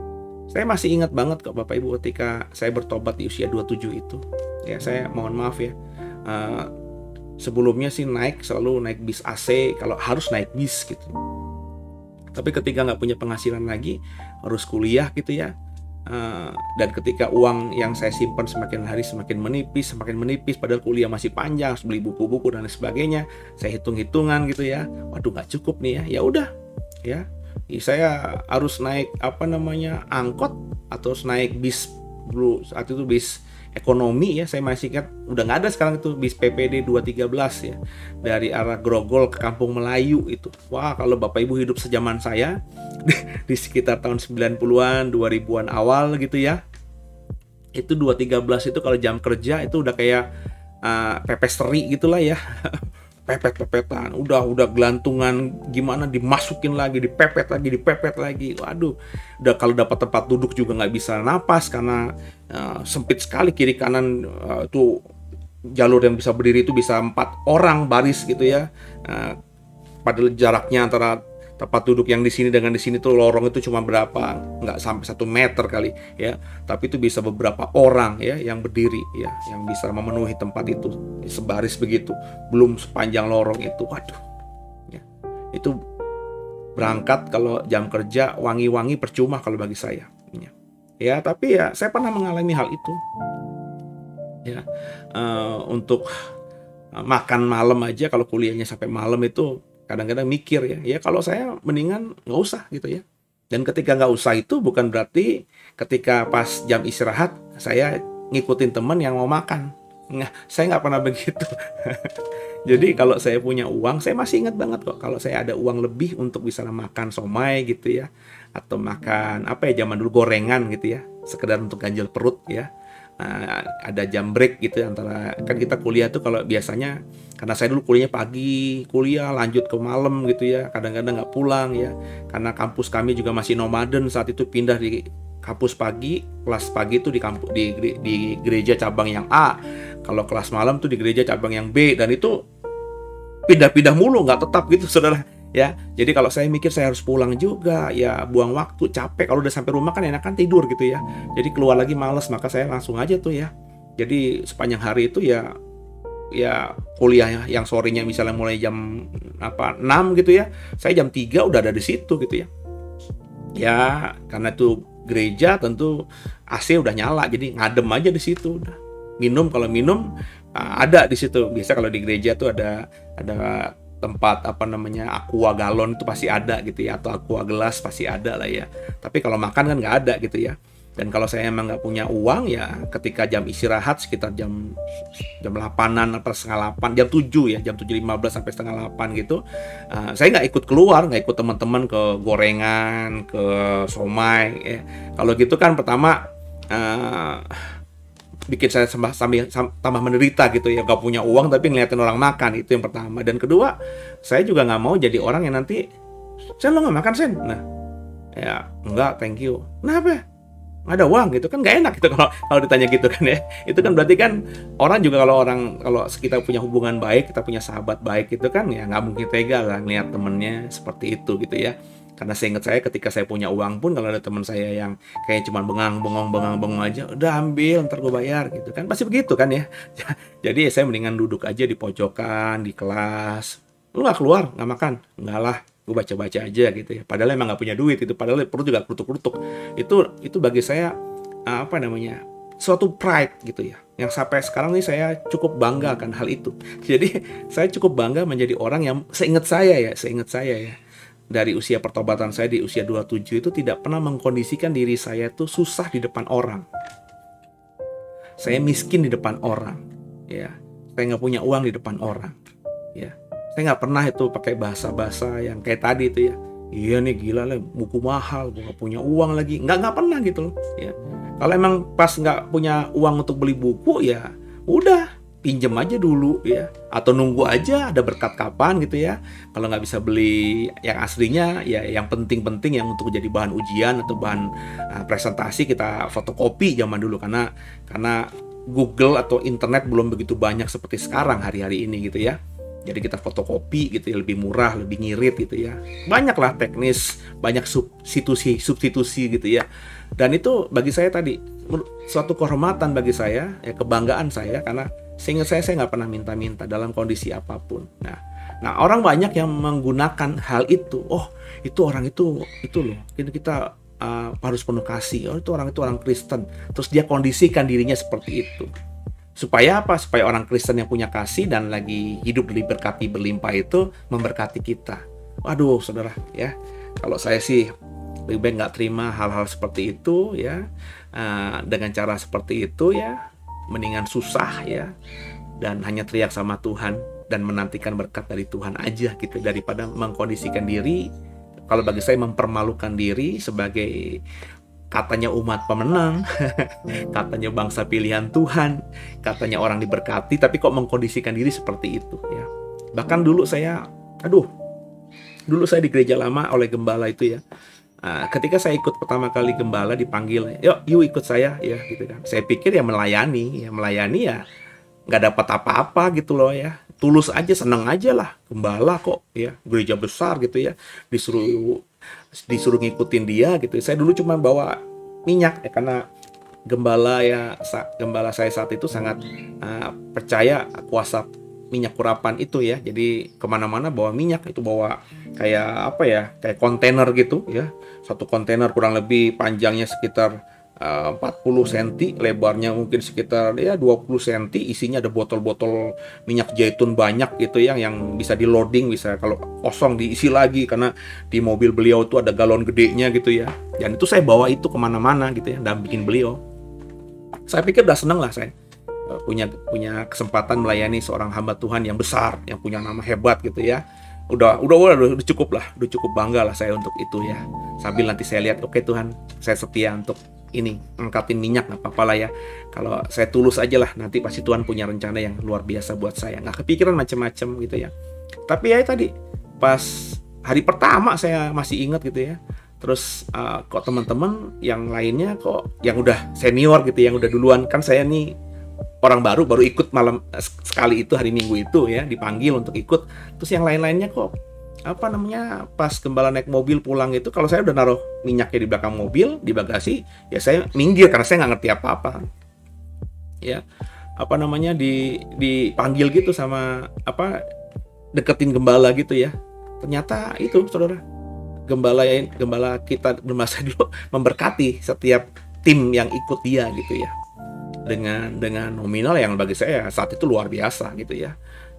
saya masih ingat banget kok Bapak Ibu ketika saya bertobat di usia 27 itu. Ya, saya mohon maaf ya. Sebelumnya sih selalu naik bis AC, kalau harus naik bis gitu. Tapi ketika nggak punya penghasilan lagi, harus kuliah gitu ya. Dan ketika uang yang saya simpan semakin hari semakin menipis, padahal kuliah masih panjang, harus beli buku-buku dan sebagainya. Saya hitung-hitungan gitu ya, waduh nggak cukup nih ya. Ya udah, ya saya harus naik angkot atau naik bis dulu. Saat itu bis ekonomi ya, saya masih ingat, udah nggak ada sekarang itu, bis PPD 213 ya, dari arah Grogol ke Kampung Melayu itu. Wah, kalau Bapak Ibu hidup sejaman saya di sekitar tahun 90-an, 2000-an awal gitu ya, itu 213 itu kalau jam kerja itu udah kayak pepesteri gitulah ya. Pepet-pepetan, udah gelantungan gimana, dimasukin lagi, dipepet lagi. Waduh, udah kalau dapat tempat duduk juga nggak bisa napas karena sempit sekali kiri kanan, tuh jalur yang bisa berdiri itu bisa 4 orang baris gitu ya. Padahal jaraknya antara tempat duduk yang di sini dengan di sini tuh lorong itu cuma berapa, nggak sampai 1 meter kali ya, tapi itu bisa beberapa orang ya yang berdiri ya, yang bisa memenuhi tempat itu sebaris begitu, belum sepanjang lorong itu. Waduh ya, itu berangkat kalau jam kerja wangi-wangi percuma kalau bagi saya ya. Tapi ya saya pernah mengalami hal itu ya. Untuk makan malam aja, kalau kuliahnya sampai malam itu kadang-kadang mikir ya kalau saya mendingan nggak usah gitu ya. Dan ketika nggak usah itu bukan berarti ketika pas jam istirahat saya ngikutin teman yang mau makan. Nah, saya nggak pernah begitu. Jadi kalau saya punya uang, saya masih ingat banget kok kalau saya ada uang lebih untuk bisa makan somai gitu ya, atau makan zaman dulu gorengan gitu ya, sekedar untuk ganjel perut ya. Ada jam break gitu antara, kan kita kuliah tuh kalau biasanya, karena saya dulu kuliahnya pagi, kuliah lanjut ke malam gitu ya, kadang-kadang nggak pulang ya, karena kampus kami juga masih nomaden saat itu, pindah di kampus pagi, kelas pagi tuh di gereja cabang yang A, kalau kelas malam tuh di gereja cabang yang B, dan itu pindah-pindah mulu, nggak tetap gitu saudara ya. Jadi kalau saya mikir saya harus pulang juga ya, buang waktu, capek. Kalau udah sampai rumah kan enakan tidur gitu ya, jadi keluar lagi males, maka saya langsung aja tuh ya. Jadi sepanjang hari itu ya kuliah yang sorenya misalnya mulai jam 6 gitu ya, saya jam 3 udah ada di situ gitu ya. Ya karena itu gereja tentu AC udah nyala, jadi ngadem aja di situ udah. Kalau minum ada di situ. Biasa kalau di gereja tuh ada tempat aqua galon itu pasti ada gitu ya, atau aqua gelas pasti ada lah ya. Tapi kalau makan kan nggak ada gitu ya. Dan kalau saya emang nggak punya uang ya, ketika jam istirahat sekitar jam 8-an atau setengah 8, jam 7 ya, jam 7.15 sampai setengah 8 gitu, saya nggak ikut keluar, nggak ikut teman-teman ke gorengan, ke somai ya. Kalau gitu kan pertama bikin saya tambah menderita gitu ya, nggak punya uang tapi ngeliatin orang makan. Itu yang pertama. Dan kedua, saya juga nggak mau jadi orang yang nanti, Sen, lo nggak makan, Sen? Nah, ya enggak, thank you. Kenapa? Nggak ada uang gitu kan, nggak enak gitu kalau ditanya gitu kan ya. Itu kan berarti kan orang juga, kalau kita punya hubungan baik, kita punya sahabat baik itu kan ya nggak mungkin tega lah ngeliat temennya seperti itu gitu ya. Karena seingat saya ketika saya punya uang pun, kalau ada teman saya yang kayak cuma bengong aja, udah ambil ntar gue bayar gitu kan, pasti begitu kan ya. Jadi saya mendingan duduk aja di pojokan di kelas. Lu nggak keluar nggak makan? Nggak lah, gue baca aja gitu ya. Padahal emang nggak punya duit itu, padahal perut juga kerutuk-kerutuk. Itu bagi saya apa namanya, suatu pride gitu ya, yang sampai sekarang nih saya cukup bangga akan hal itu. Jadi saya cukup bangga menjadi orang yang seingat saya ya, dari usia pertobatan saya di usia 27 itu tidak pernah mengkondisikan diri saya tuh susah di depan orang. Saya miskin di depan orang, ya. Saya nggak punya uang di depan orang, ya. Saya nggak pernah itu pakai bahasa-bahasa yang kayak tadi itu ya. Iya nih gila lah, buku mahal, gue nggak punya uang lagi. Nggak pernah gitu loh, ya. Kalau emang pas nggak punya uang untuk beli buku ya, udah pinjem aja dulu ya, atau nunggu aja ada berkat kapan gitu ya. Kalau nggak bisa beli yang aslinya ya, yang penting-penting yang untuk jadi bahan ujian atau bahan presentasi kita fotokopi zaman dulu, karena Google atau internet belum begitu banyak seperti sekarang hari-hari ini gitu ya. Jadi kita fotokopi gitu ya, lebih murah, lebih ngirit gitu ya. Banyaklah teknis, banyak substitusi gitu ya. Dan itu bagi saya tadi suatu kehormatan bagi saya, ya kebanggaan saya, karena seingat saya nggak pernah minta-minta dalam kondisi apapun. Nah orang banyak yang menggunakan hal itu. Oh itu orang itu loh, kita harus penuh kasih. Oh itu orang Kristen. Terus dia kondisikan dirinya seperti itu. Supaya apa? Supaya orang Kristen yang punya kasih dan lagi hidup diberkati berlimpah itu memberkati kita. Waduh saudara ya, kalau saya sih lebih baik nggak terima hal-hal seperti itu ya. Dengan cara seperti itu ya, mendingan susah ya, dan hanya teriak sama Tuhan dan menantikan berkat dari Tuhan aja gitu, daripada mengkondisikan diri. Kalau bagi saya mempermalukan diri sebagai katanya umat pemenang, katanya bangsa pilihan Tuhan, katanya orang diberkati, tapi kok mengkondisikan diri seperti itu ya. Bahkan dulu saya di gereja lama oleh gembala itu ya. Ketika saya ikut pertama kali gembala dipanggil, yuk ikut saya ya gitu kan. Saya pikir ya melayani ya nggak dapat apa-apa gitu loh ya. Tulus aja, seneng aja lah, gembala kok ya, gereja besar gitu ya, disuruh ngikutin dia gitu. Saya dulu cuma bawa minyak ya, karena gembala saya saat itu sangat percaya kuasa minyak kurapan itu ya. Jadi kemana-mana bawa minyak, itu bawa kayak kayak kontainer gitu ya. Satu kontainer kurang lebih panjangnya sekitar 40 cm, lebarnya mungkin sekitar 20 cm, isinya ada botol-botol minyak zaitun banyak gitu yang bisa di loading, bisa kalau kosong diisi lagi, karena di mobil beliau itu ada galon gedenya gitu ya. Dan itu saya bawa itu kemana-mana gitu ya, dampingin beliau. Saya pikir udah seneng lah saya punya kesempatan melayani seorang hamba Tuhan yang besar, yang punya nama hebat gitu ya. Udah cukup lah, udah cukup bangga lah saya untuk itu ya. Sambil nanti saya lihat, oke Tuhan, saya setia untuk ini, angkatin minyak nggak apa-apa lah ya. Kalau saya tulus aja lah, nanti pasti Tuhan punya rencana yang luar biasa buat saya. Nggak kepikiran macam-macam gitu ya. Tapi ya tadi, pas hari pertama saya masih ingat gitu ya. Terus kok teman-teman yang lainnya kok yang udah senior gitu, yang udah duluan, kan saya nih orang baru ikut malam sekali itu, hari Minggu itu ya, dipanggil untuk ikut. Terus yang lain-lainnya kok pas gembala naik mobil pulang itu, kalau saya udah naruh minyaknya di belakang mobil, di bagasi, ya saya minggir karena saya nggak ngerti apa-apa ya. Dipanggil gitu sama deketin gembala gitu ya. Ternyata itu saudara, gembala kita bermasa dulu memberkati setiap tim yang ikut dia gitu ya, dengan nominal yang bagi saya saat itu luar biasa gitu ya.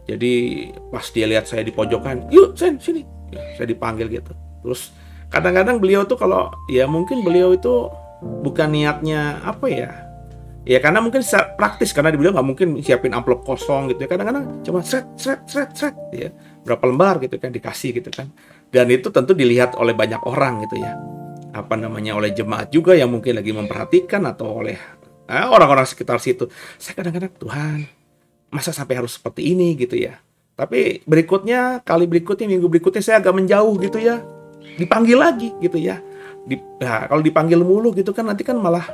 Jadi pas dia lihat saya di pojokan, yuk Sen sini, ya, saya dipanggil gitu. Terus kadang-kadang beliau tuh, kalau ya mungkin beliau itu bukan niatnya ya karena mungkin praktis, karena beliau nggak mungkin siapin amplop kosong gitu ya. Kadang-kadang cuma seret ya, berapa lembar gitu kan dikasih gitu kan. Dan itu tentu dilihat oleh banyak orang gitu ya, oleh jemaat juga yang mungkin lagi memperhatikan, atau oleh orang-orang sekitar situ. Saya kadang-kadang, Tuhan, masa sampai harus seperti ini gitu ya. Tapi berikutnya, kali berikutnya, minggu berikutnya saya agak menjauh gitu ya. Dipanggil lagi gitu ya. Nah, kalau dipanggil mulu gitu kan nanti kan malah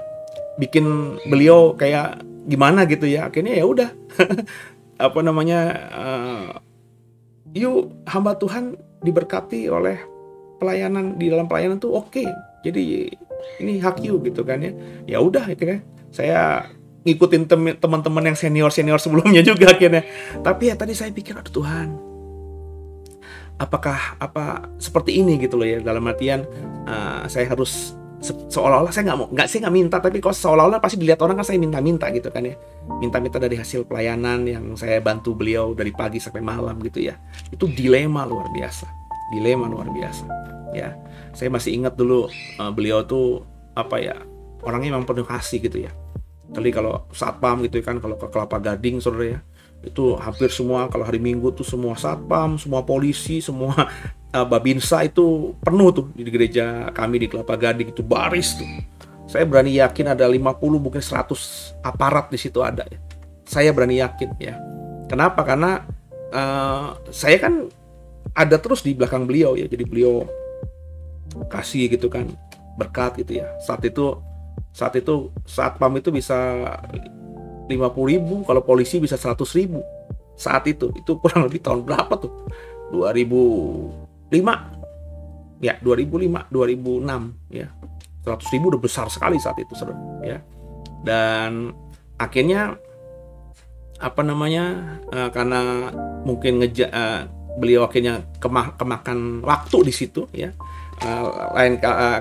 bikin beliau kayak gimana gitu ya. Akhirnya ya udah. Apa namanya? Yuk hamba Tuhan diberkati oleh pelayanan, di dalam pelayanan tuh oke. Jadi ini hak you gitu kan ya. Ya udah akhirnya saya ngikutin teman-teman yang senior sebelumnya juga akhirnya. Tapi ya tadi saya pikir, aduh Tuhan, apakah seperti ini gitu loh ya, dalam artian saya harus seolah-olah saya nggak minta, tapi kalau seolah-olah pasti dilihat orang kan saya minta gitu kan ya, minta dari hasil pelayanan yang saya bantu beliau dari pagi sampai malam gitu ya. Itu dilema luar biasa ya. Saya masih ingat dulu beliau tuh orangnya memang penuh kasih gitu ya. Tadi kalau satpam gitu kan, kalau ke Kelapa Gading saudara ya, itu hampir semua kalau hari Minggu tuh semua satpam, semua polisi, semua Babinsa itu penuh tuh di gereja kami di Kelapa Gading, itu baris tuh. Saya berani yakin ada 50 mungkin 100 aparat di situ ada ya. Saya berani yakin ya. Kenapa? Karena saya kan ada terus di belakang beliau ya. Jadi beliau kasih gitu kan berkat gitu ya. Saat itu satpam itu bisa 50.000, kalau polisi bisa 100.000 saat itu kurang lebih tahun berapa tuh, 2005 ya, 2006 ya. 100.000 udah besar sekali saat itu saudara ya. Dan akhirnya karena mungkin beliau akhirnya kemakan waktu di situ ya.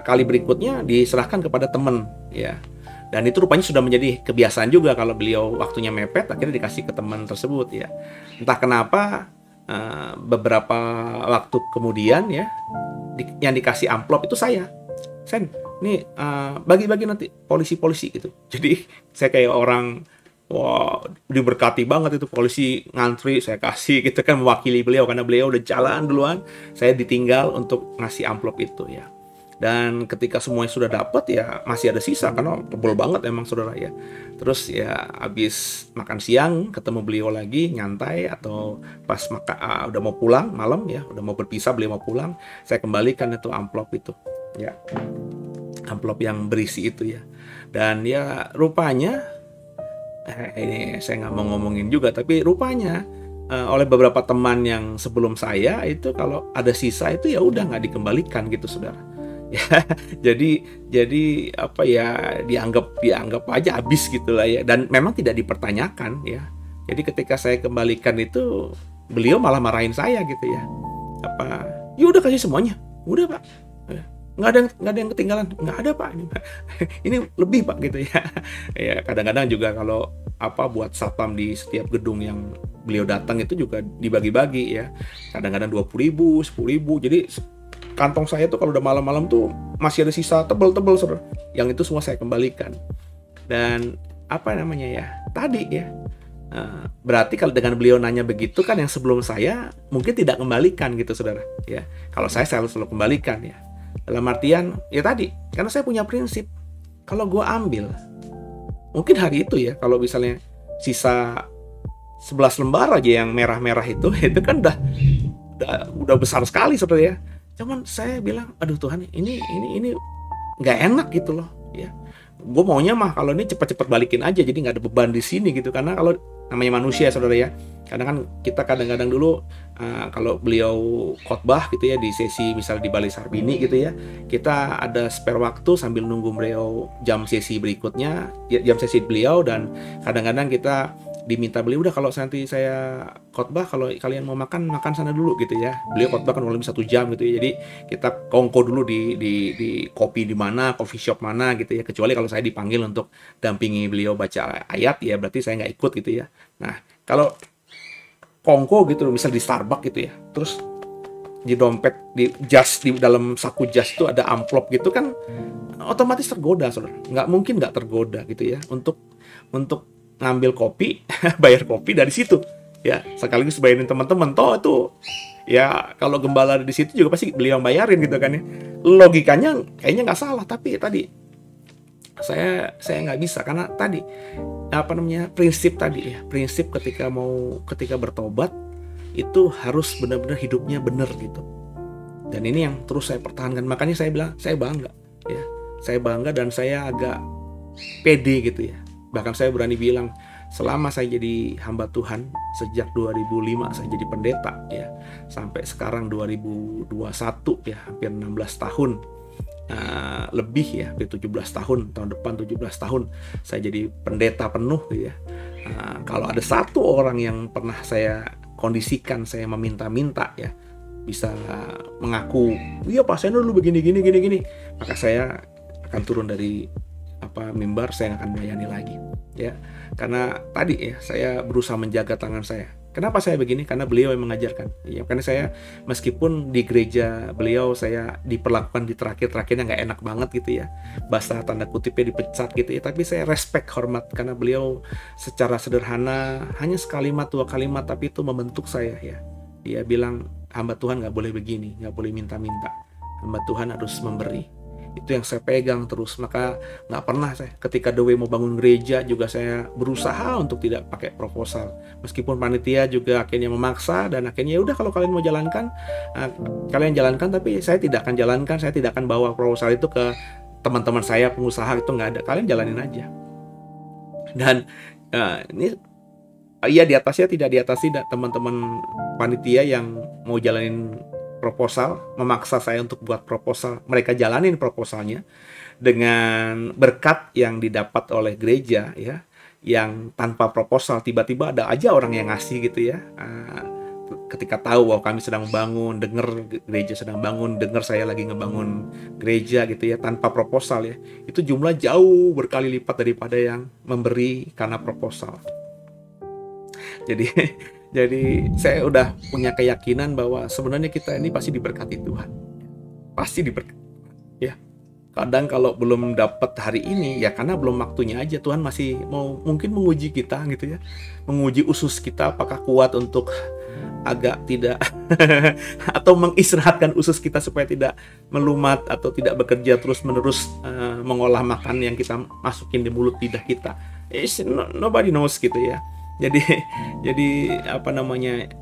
Kali berikutnya diserahkan kepada teman ya. Dan itu rupanya sudah menjadi kebiasaan juga, kalau beliau waktunya mepet akhirnya dikasih ke teman tersebut ya. Entah kenapa beberapa waktu kemudian ya, yang dikasih amplop itu saya. Sen, nih bagi-bagi nanti polisi-polisi gitu. Jadi saya kayak orang, wah, diberkati banget itu, polisi ngantri saya kasih gitu kan, mewakili beliau karena beliau udah jalan duluan, saya ditinggal untuk ngasih amplop itu ya. Dan ketika semuanya sudah dapat ya masih ada sisa karena tebel banget emang saudara ya. Terus ya habis makan siang ketemu beliau lagi nyantai, atau pas udah mau pulang malam ya, udah mau berpisah, beliau mau pulang, saya kembalikan itu amplop itu ya, amplop yang berisi itu ya. Dan ya rupanya ini saya nggak mau ngomongin juga, tapi rupanya oleh beberapa teman yang sebelum saya itu kalau ada sisa itu ya udah nggak dikembalikan gitu saudara ya. jadi dianggap aja habis gitulah ya, dan memang tidak dipertanyakan ya. Jadi ketika saya kembalikan itu beliau malah marahin saya gitu ya, ya udah kasih semuanya, udah Pak, nggak ada yang ketinggalan, nggak ada Pak, ini lebih Pak gitu ya. Ya kadang-kadang juga kalau buat satpam di setiap gedung yang beliau datang itu juga dibagi-bagi ya, kadang-kadang 20.000, 10.000. Jadi kantong saya tuh kalau udah malam-malam tuh masih ada sisa tebel-tebel saudara, yang itu semua saya kembalikan. Dan tadi ya, berarti kalau dengan beliau nanya begitu kan, yang sebelum saya mungkin tidak kembalikan gitu saudara ya. Kalau saya selalu kembalikan ya. Dalam artian ya tadi, karena saya punya prinsip, kalau gue ambil, mungkin hari itu ya, kalau misalnya sisa 11 lembar aja yang merah-merah itu kan udah besar sekali saudara ya. Cuman saya bilang, aduh Tuhan, ini nggak enak gitu loh ya. Gue maunya mah kalau ini cepat-cepat balikin aja, jadi nggak ada beban di sini gitu. Karena kalau namanya manusia saudara ya, karena kan kita kadang-kadang dulu kalau beliau khotbah gitu ya di sesi misalnya di Balai Sarbini gitu ya, kita ada spare waktu sambil nunggu beliau jam sesi berikutnya, jam sesi beliau, dan kadang-kadang kita diminta beliau, udah kalau nanti saya khotbah, kalau kalian mau makan sana dulu gitu ya. Beliau khotbah kan lebih 1 jam gitu ya, jadi kita kongko dulu di kopi di mana, coffee shop mana gitu ya. Kecuali kalau saya dipanggil untuk dampingi beliau baca ayat ya, berarti saya nggak ikut gitu ya. Nah kalau kongko gitu misal di Starbucks gitu ya, terus di dompet, di jas, di dalam saku jas itu ada amplop gitu kan, otomatis tergoda saudara. Nggak mungkin nggak tergoda gitu ya untuk ngambil kopi, bayar kopi dari situ ya, sekaligus bayarin teman-teman. Toh itu ya, kalau gembala di situ juga pasti beliau yang bayarin gitu kan ya. Logikanya kayaknya nggak salah, tapi tadi Saya nggak bisa karena tadi prinsip tadi ya, prinsip ketika bertobat itu harus benar-benar hidupnya benar gitu. Dan ini yang terus saya pertahankan. Makanya saya bilang saya bangga ya. Saya bangga dan saya agak pede gitu ya. Bahkan saya berani bilang selama saya jadi hamba Tuhan sejak 2005 saya jadi pendeta ya, sampai sekarang 2021 ya, hampir 16 tahun lebih ya, hampir 17 tahun, tahun depan 17 tahun saya jadi pendeta penuh ya. Kalau ada satu orang yang pernah saya kondisikan, saya meminta-minta ya, bisa mengaku, iya Pak Seno dulu begini, maka saya akan turun dari mimbar, saya akan melayani lagi ya. Karena tadi ya, saya berusaha menjaga tangan saya. Kenapa saya begini? Karena beliau yang mengajarkan ya. Karena saya meskipun di gereja beliau saya diperlakukan di terakhirnya nggak enak banget gitu ya, bahasa tanda kutipnya dipecat gitu ya, tapi saya respect, hormat, karena beliau secara sederhana hanya sekalimat dua kalimat tapi itu membentuk saya ya. Dia bilang hamba Tuhan nggak boleh begini, nggak boleh minta-minta, hamba Tuhan harus memberi. Itu yang saya pegang terus. Maka nggak pernah saya, ketika The Way mau bangun gereja juga saya berusaha untuk tidak pakai proposal. Meskipun panitia juga akhirnya memaksa, dan akhirnya udah kalau kalian mau jalankan, kalian jalankan, tapi saya tidak akan jalankan, saya tidak akan bawa proposal itu ke teman-teman saya pengusaha, itu nggak ada. Kalian jalanin aja. Dan ini iya di atasnya tidak diatasi teman-teman panitia yang mau jalanin proposal, memaksa saya untuk buat proposal, mereka jalanin proposalnya dengan berkat yang didapat oleh gereja ya, yang tanpa proposal tiba-tiba ada aja orang yang ngasih gitu ya. Ketika tahu bahwa kami sedang membangun, dengar gereja sedang bangun, dengar saya lagi ngebangun gereja gitu ya, tanpa proposal ya, itu jumlah jauh berkali lipat daripada yang memberi karena proposal. Jadi saya udah punya keyakinan bahwa sebenarnya kita ini pasti diberkati Tuhan. Pasti diberkati ya. Kadang kalau belum dapat hari ini ya karena belum waktunya aja, Tuhan masih mau mungkin menguji kita gitu ya. Menguji usus kita apakah kuat untuk agak tidak atau mengistirahatkan usus kita supaya tidak melumat atau tidak bekerja terus-menerus mengolah makan yang kita masukin di mulut lidah kita. Nobody knows gitu ya. Jadi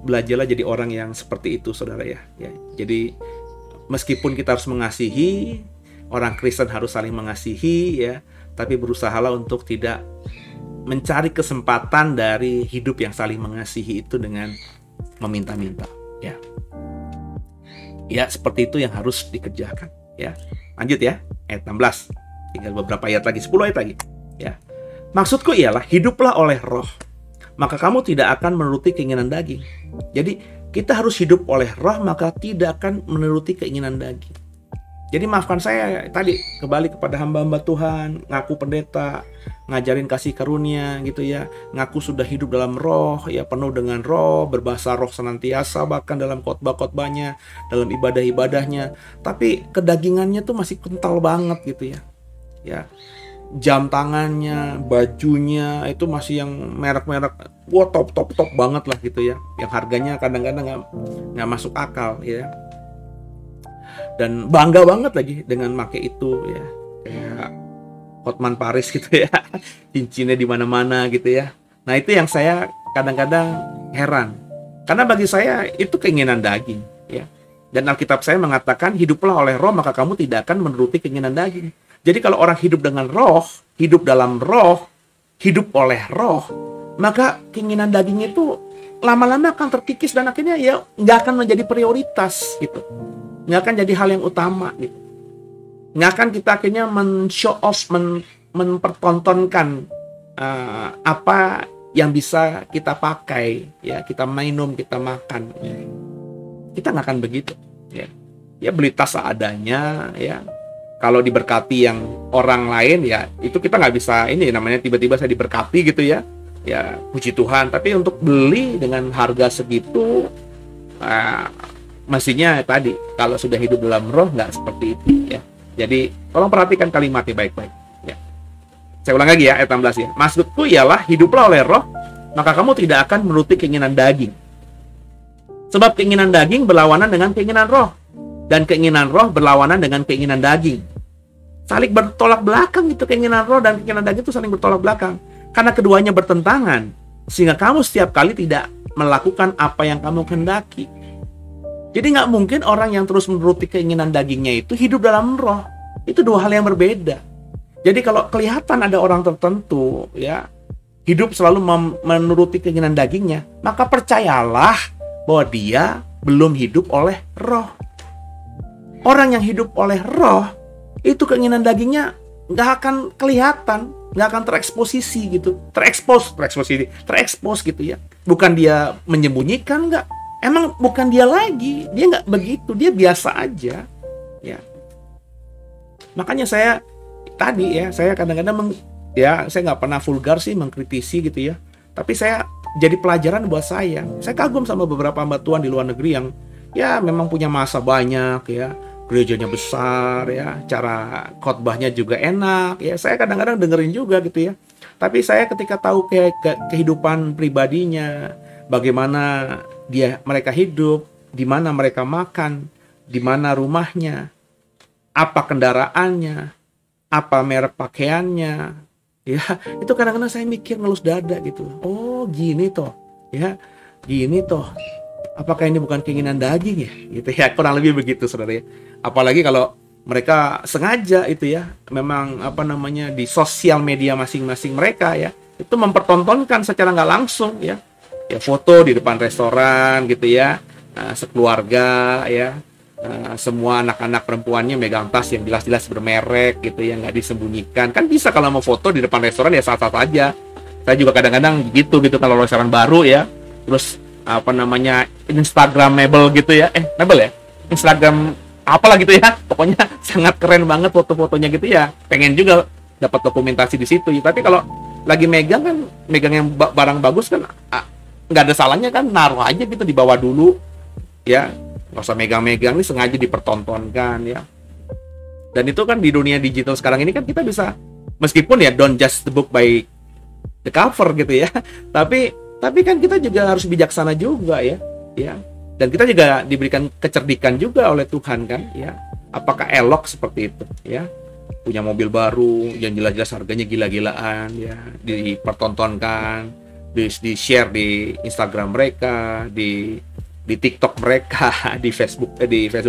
belajarlah jadi orang yang seperti itu, saudara ya. Jadi meskipun kita harus mengasihi, orang Kristen harus saling mengasihi ya, tapi berusahalah untuk tidak mencari kesempatan dari hidup yang saling mengasihi itu dengan meminta-minta ya. Ya, seperti itu yang harus dikerjakan ya. Lanjut ya, ayat 16. Tinggal beberapa ayat lagi, 10 ayat lagi ya. Maksudku ialah hiduplah oleh Roh, maka kamu tidak akan menuruti keinginan daging. Jadi kita harus hidup oleh Roh, maka tidak akan menuruti keinginan daging. Jadi maafkan saya tadi kembali kepada hamba-hamba Tuhan, ngaku pendeta, ngajarin kasih karunia gitu ya, ngaku sudah hidup dalam Roh ya, penuh dengan Roh, berbahasa Roh senantiasa bahkan dalam khotbah-khotbahnya, dalam ibadah-ibadahnya, tapi kedagingannya tuh masih kental banget gitu ya. Ya. Jam tangannya, bajunya itu masih yang merek-merek, wah top banget lah gitu ya, yang harganya kadang-kadang nggak masuk akal ya, dan bangga banget lagi dengan make itu ya, kayak Hotman Paris gitu ya, cincinnya di mana-mana gitu ya. Nah itu yang saya kadang-kadang heran, karena bagi saya itu keinginan daging ya, dan Alkitab saya mengatakan hiduplah oleh Roh maka kamu tidak akan menuruti keinginan daging. Jadi kalau orang hidup dengan Roh, hidup dalam Roh, hidup oleh Roh, maka keinginan daging itu lama-lama akan terkikis dan akhirnya ya nggak akan menjadi prioritas gitu, nggak akan jadi hal yang utama gitu, nggak akan kita akhirnya men-show off, mempertontonkan apa yang bisa kita pakai ya, kita minum, kita makan ya. Kita nggak akan begitu ya beli tas seadanya ya. Kalau diberkati yang orang lain ya itu kita nggak bisa, ini namanya tiba-tiba saya diberkati gitu ya, ya puji Tuhan. Tapi untuk beli dengan harga segitu, mestinya tadi kalau sudah hidup dalam Roh nggak seperti itu ya. Jadi tolong perhatikan kalimatnya baik-baik ya. Saya ulang lagi ya ayat 16 ya. Maksudku ialah hiduplah oleh Roh maka kamu tidak akan menuruti keinginan daging. Sebab keinginan daging berlawanan dengan keinginan Roh, dan keinginan Roh berlawanan dengan keinginan daging. saling bertolak belakang gitu. Keinginan roh dan keinginan daging itu saling bertolak belakang. Karena keduanya bertentangan, sehingga kamu setiap kali tidak melakukan apa yang kamu kehendaki. Jadi nggak mungkin orang yang terus menuruti keinginan dagingnya itu hidup dalam roh. Itu dua hal yang berbeda. Jadi kalau kelihatan ada orang tertentu ya hidup selalu menuruti keinginan dagingnya, maka percayalah bahwa dia belum hidup oleh roh. Orang yang hidup oleh roh itu keinginan dagingnya nggak akan kelihatan, nggak akan tereksposisi gitu, terekspos gitu ya. Bukan dia menyembunyikan, nggak. Emang bukan dia lagi, dia nggak begitu, dia biasa aja, ya. Makanya saya tadi ya, saya kadang-kadang saya nggak pernah vulgar sih mengkritisi gitu ya. Tapi saya jadi pelajaran buat saya. Saya kagum sama beberapa hamba Tuhan di luar negeri yang ya memang punya masa banyak ya. Gerejanya besar ya, cara khotbahnya juga enak ya. Saya kadang-kadang dengerin juga gitu ya. Tapi saya ketika tahu kehidupan pribadinya, bagaimana mereka hidup, di mana mereka makan, di mana rumahnya, apa kendaraannya, apa merek pakaiannya, ya itu kadang-kadang saya mikir ngelus dada gitu. Oh gini toh, ya gini toh. Apakah ini bukan keinginan daging ya? Gitu ya, kurang lebih begitu saudara ya. Apalagi kalau mereka sengaja itu ya, memang di sosial media masing-masing mereka ya, itu mempertontonkan secara nggak langsung ya foto di depan restoran gitu ya, sekeluarga ya, semua anak-anak perempuannya megang tas yang jelas-jelas bermerek gitu ya, nggak disembunyikan. Kan bisa kalau mau foto di depan restoran ya sah-sah saja. Saya juga kadang-kadang gitu kalau restoran baru ya, terus Instagramable gitu ya, mebel ya, Instagram apalah gitu ya, pokoknya sangat keren banget foto-fotonya gitu ya, pengen juga dapat dokumentasi di situ. Tapi kalau lagi megang yang barang bagus kan nggak ada salahnya kan, naruh aja gitu di bawah dulu ya, nggak usah megang-megang, ini sengaja dipertontonkan ya. Dan itu kan di dunia digital sekarang ini kan kita bisa, meskipun ya don't judge the book by the cover gitu ya, tapi kan kita juga harus bijaksana juga ya. Dan kita juga diberikan kecerdikan juga oleh Tuhan kan ya. Apakah elok seperti itu ya? Punya mobil baru yang jelas-jelas harganya gila-gilaan ya, dipertontonkan, di-share di Instagram mereka, di TikTok mereka, di Facebook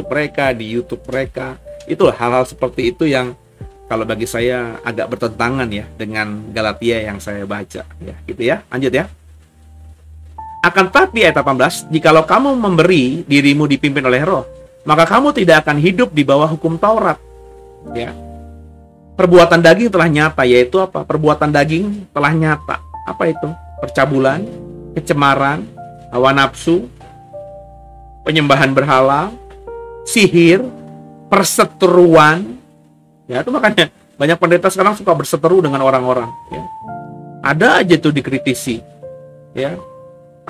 mereka, di YouTube mereka. Itulah hal-hal seperti itu yang kalau bagi saya agak bertentangan ya dengan Galatia yang saya baca ya. Gitu ya. Lanjut ya. Akan tetapi ayat 18, jikalau kamu memberi dirimu dipimpin oleh roh, maka kamu tidak akan hidup di bawah hukum Taurat. Ya. Perbuatan daging telah nyata, yaitu apa? Perbuatan daging telah nyata. Apa itu? Percabulan, kecemaran, hawa nafsu, penyembahan berhala, sihir, perseteruan. Ya, itu makanya banyak pendeta sekarang suka berseteru dengan orang-orang. Ya. Ada aja tuh dikritisi. Ya.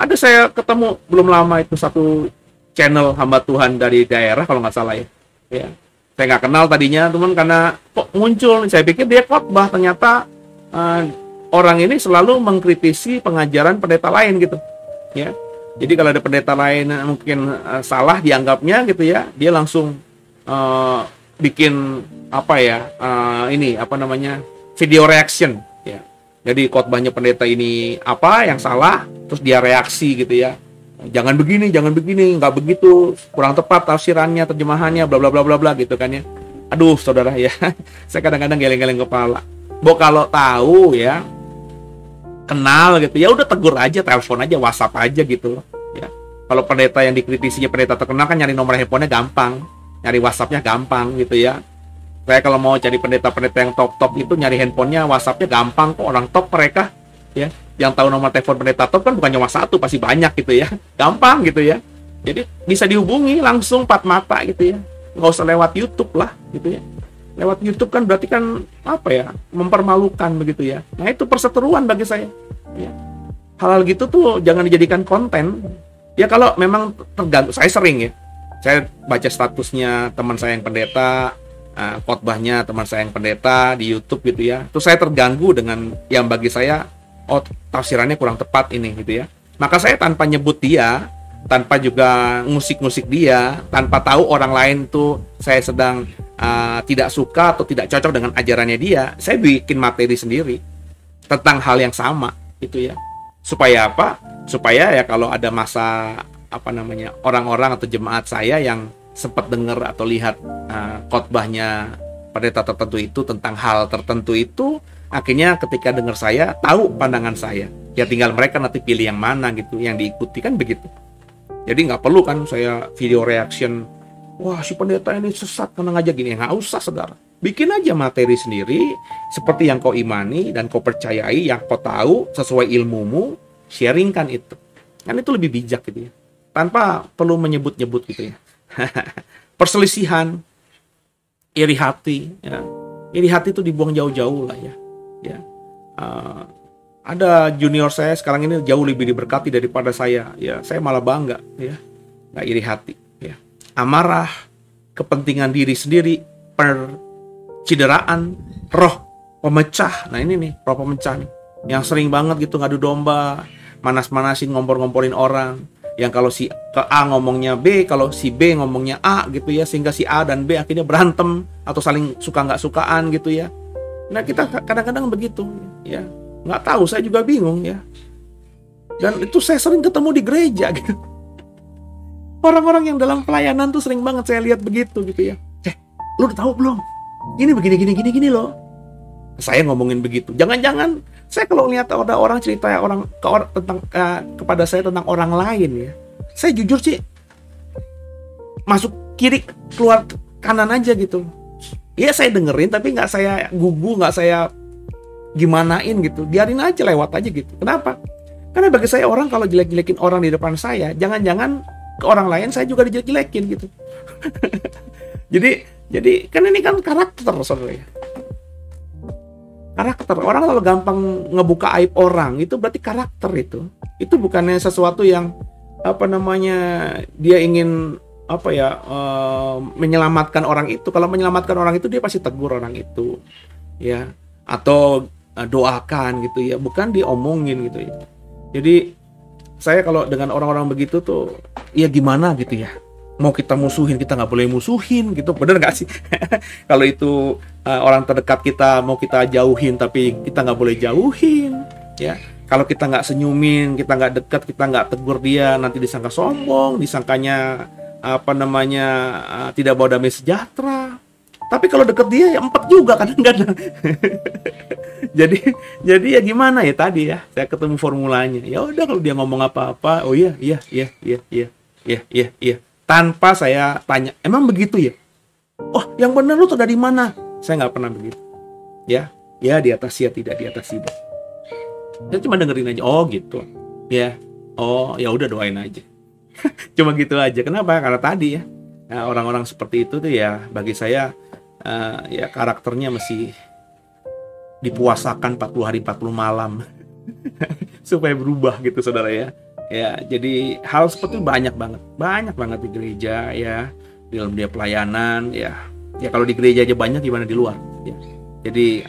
Ada saya ketemu belum lama itu satu channel hamba Tuhan dari daerah kalau nggak salah ya. Saya nggak kenal tadinya teman, karena kok muncul, saya pikir dia khotbah, ternyata orang ini selalu mengkritisi pengajaran pendeta lain gitu. Ya, jadi kalau ada pendeta lain mungkin salah dianggapnya gitu ya, dia langsung bikin video reaction. Ya. Jadi khotbahnya pendeta ini apa yang salah, terus dia reaksi gitu ya. Jangan begini, nggak begitu, kurang tepat tafsirannya, terjemahannya, bla bla bla bla bla gitu kan ya. Aduh, saudara ya, saya kadang-kadang geleng-geleng kepala. Kalau tahu ya, kenal gitu ya, udah tegur aja, telepon aja, WhatsApp aja gitu ya. Kalau pendeta yang dikritisinya pendeta terkenal kan nyari nomor handphonenya gampang, nyari WhatsAppnya gampang gitu ya. Saya kalau mau cari pendeta-pendeta yang top-top itu nyari handphonenya, WhatsAppnya gampang kok, orang top mereka ya. Yang tahu nomor telepon pendeta top kan bukan cuma satu, pasti banyak gitu ya, gampang gitu ya. Jadi bisa dihubungi langsung 4 mata gitu ya, nggak usah lewat YouTube lah gitu ya. Lewat YouTube kan berarti kan mempermalukan begitu ya. Nah itu perseteruan bagi saya ya. Hal-hal gitu tuh jangan dijadikan konten ya. Kalau memang terganggu, saya sering ya, saya baca statusnya teman saya yang pendeta, khotbahnya teman saya yang pendeta di YouTube gitu ya, terus saya terganggu dengan yang bagi saya tafsirannya kurang tepat ini gitu ya. Maka saya tanpa nyebut dia, tanpa juga ngusik-ngusik dia, tanpa tahu orang lain tuh saya sedang tidak suka atau tidak cocok dengan ajarannya dia, saya bikin materi sendiri tentang hal yang sama gitu ya. Supaya apa? Supaya ya kalau ada masa orang-orang atau jemaat saya yang sempat dengar atau lihat khotbahnya pendeta tertentu itu tentang hal tertentu itu, akhirnya ketika dengar saya tahu pandangan saya. Ya tinggal mereka nanti pilih yang mana gitu, yang diikuti, kan begitu. Jadi nggak perlu kan saya video reaction, wah si pendeta ini sesat karena ngajak gini. Nggak usah, saudara. Bikin aja materi sendiri seperti yang kau imani dan kau percayai, yang kau tahu sesuai ilmumu, sharingkan itu. Kan itu lebih bijak gitu ya. Tanpa perlu menyebut-nyebut gitu ya. Perselisihan, iri hati, ya. Iri hati itu dibuang jauh-jauh lah ya. Ya. Ada junior saya sekarang ini jauh lebih diberkati daripada saya. Ya, saya malah bangga ya. Nggak iri hati ya. Amarah, kepentingan diri sendiri, percideraan, roh pemecah. Nah ini nih, roh pemecah nih. Yang sering banget gitu ngadu domba, manas-manasin, ngompor-ngomporin orang. Yang kalau si ke A ngomongnya B, kalau si B ngomongnya A gitu ya, sehingga si A dan B akhirnya berantem atau saling suka nggak sukaan gitu ya. Nah kita kadang-kadang begitu ya. Nggak tahu, saya juga bingung ya. Dan itu saya sering ketemu di gereja gitu. Orang-orang yang dalam pelayanan tuh sering banget saya lihat begitu gitu ya. Lu udah tahu belum? Ini begini loh. Saya ngomongin begitu. Jangan-jangan saya kalau lihat ada orang cerita kepada saya tentang orang lain ya. Saya jujur sih masuk kiri keluar kanan aja gitu. Ya saya dengerin tapi nggak saya gugu, nggak saya gimanain gitu, biarin aja, lewat aja gitu. Kenapa? Karena bagi saya orang kalau jelek-jelekin orang di depan saya, jangan-jangan ke orang lain saya juga dijelek-jelekin gitu. jadi kan ini kan karakter, saudara ya. Karakter. Orang kalau gampang ngebuka aib orang itu berarti karakter itu. Itu bukannya sesuatu yang dia ingin menyelamatkan orang itu. Kalau menyelamatkan orang itu dia pasti tegur orang itu, ya, atau doakan gitu ya, bukan diomongin gitu ya. Jadi saya kalau dengan orang-orang begitu tuh ya gimana gitu ya, mau kita musuhin kita nggak boleh musuhin gitu, bener nggak sih? Kalau itu orang terdekat kita mau kita jauhin tapi kita nggak boleh jauhin ya. Kalau kita nggak senyumin, kita nggak dekat, kita nggak tegur dia, nanti disangka sombong, disangkanya tidak bawa damai sejahtera. Tapi kalau deket dia ya empat juga kadang-kadang. jadi ya gimana ya tadi ya, saya ketemu formulanya. Ya udah kalau dia ngomong apa-apa, oh iya, tanpa saya tanya, emang begitu ya? Oh, yang benar lu tuh dari mana? Saya nggak pernah begitu. Ya di atas ya, tidak di atas tidak. Saya cuma dengerin aja. Oh gitu. Ya. Oh ya udah, doain aja. Cuma gitu aja. Kenapa? Karena tadi ya. Nah, orang-orang seperti itu tuh ya bagi saya ya karakternya masih dipuasakan 40 hari 40 malam supaya berubah gitu, saudara ya. Ya, jadi hal seperti itu banyak banget di gereja ya, di dalam dia pelayanan ya. Ya kalau di gereja aja banyak, gimana di luar ya. Jadi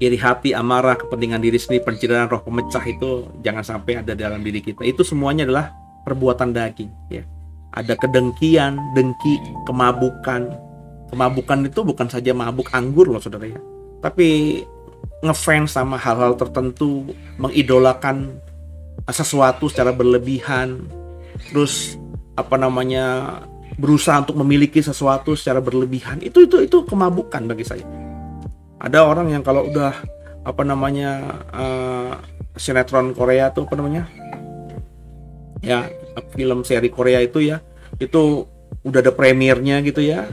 iri hati, amarah, kepentingan diri sendiri, pencitraan, roh pemecah itu jangan sampai ada dalam diri kita. Itu semuanya adalah perbuatan daging ya. Ada kedengkian, dengki, kemabukan. Kemabukan itu bukan saja mabuk anggur loh, saudara ya. Tapi ngefans sama hal-hal tertentu, mengidolakan sesuatu secara berlebihan. Terus berusaha untuk memiliki sesuatu secara berlebihan. Itu kemabukan bagi saya. Ada orang yang kalau udah sinetron Korea tuh ya, film seri Korea itu ya, itu udah ada premiernya gitu ya.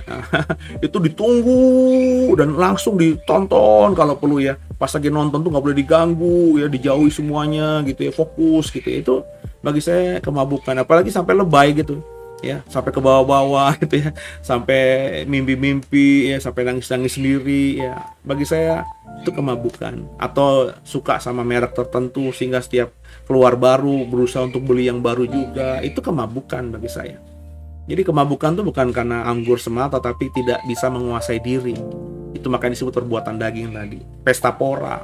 Itu ditunggu dan langsung ditonton kalau perlu ya. Pas lagi nonton tuh nggak boleh diganggu ya, dijauhi semuanya gitu ya, fokus gitu ya. Itu bagi saya kemabukan, apalagi sampai lebay gitu ya, sampai ke bawah-bawah gitu ya, sampai mimpi-mimpi ya, sampai nangis-nangis sendiri ya. Bagi saya itu kemabukan. Atau suka sama merek tertentu sehingga setiap keluar baru berusaha untuk beli yang baru juga, itu kemabukan bagi saya. Jadi kemabukan itu bukan karena anggur semata, tapi tidak bisa menguasai diri. Itu makanya disebut perbuatan daging tadi. Pesta pora.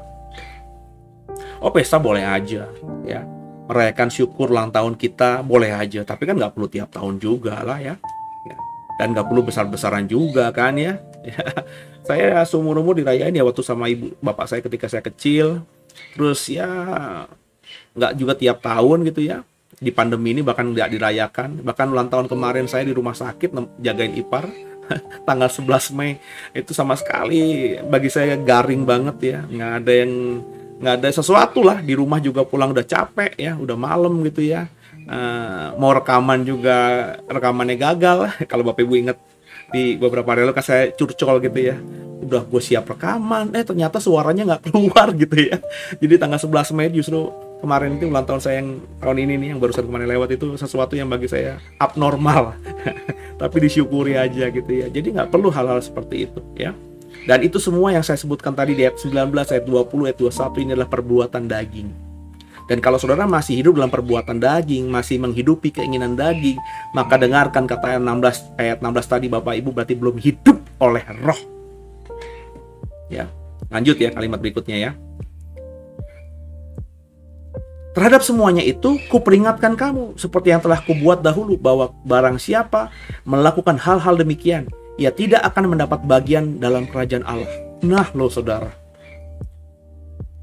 Oh, pesta boleh aja ya. Merayakan syukur ulang tahun kita boleh aja, tapi kan nggak perlu tiap tahun juga lah ya. Dan nggak perlu besar-besaran juga kan ya. Saya seumur-umur dirayain ya waktu sama ibu bapak saya ketika saya kecil. Terus ya nggak juga tiap tahun gitu ya. Di pandemi ini bahkan nggak dirayakan. Bahkan ulang tahun kemarin saya di rumah sakit jagain ipar tanggal 11 Mei. Itu sama sekali bagi saya garing banget ya. Nggak ada sesuatu lah. Di rumah juga pulang udah capek ya, udah malam gitu ya. Mau rekaman juga rekamannya gagal. Kalau Bapak Ibu ingat di beberapa hari lalu kan saya curcol gitu ya, udah gue siap rekaman, ternyata suaranya nggak keluar gitu ya. Jadi tanggal 11 Mei justru kemarin itu ulang tahun saya yang tahun ini nih, yang barusan kemarin lewat, itu sesuatu yang bagi saya abnormal. Tapi disyukuri aja gitu ya. Jadi nggak perlu hal-hal seperti itu ya. Dan itu semua yang saya sebutkan tadi di ayat 19, ayat 20, ayat 21 ini adalah perbuatan daging. Dan kalau saudara masih hidup dalam perbuatan daging, masih menghidupi keinginan daging, maka dengarkan kata ayat 16 tadi Bapak Ibu, berarti belum hidup oleh roh. Ya, lanjut ya kalimat berikutnya ya. Terhadap semuanya itu, kuperingatkan kamu, seperti yang telah kubuat dahulu, bahwa barang siapa melakukan hal-hal demikian, ia tidak akan mendapat bagian dalam kerajaan Allah. Nah loh saudara,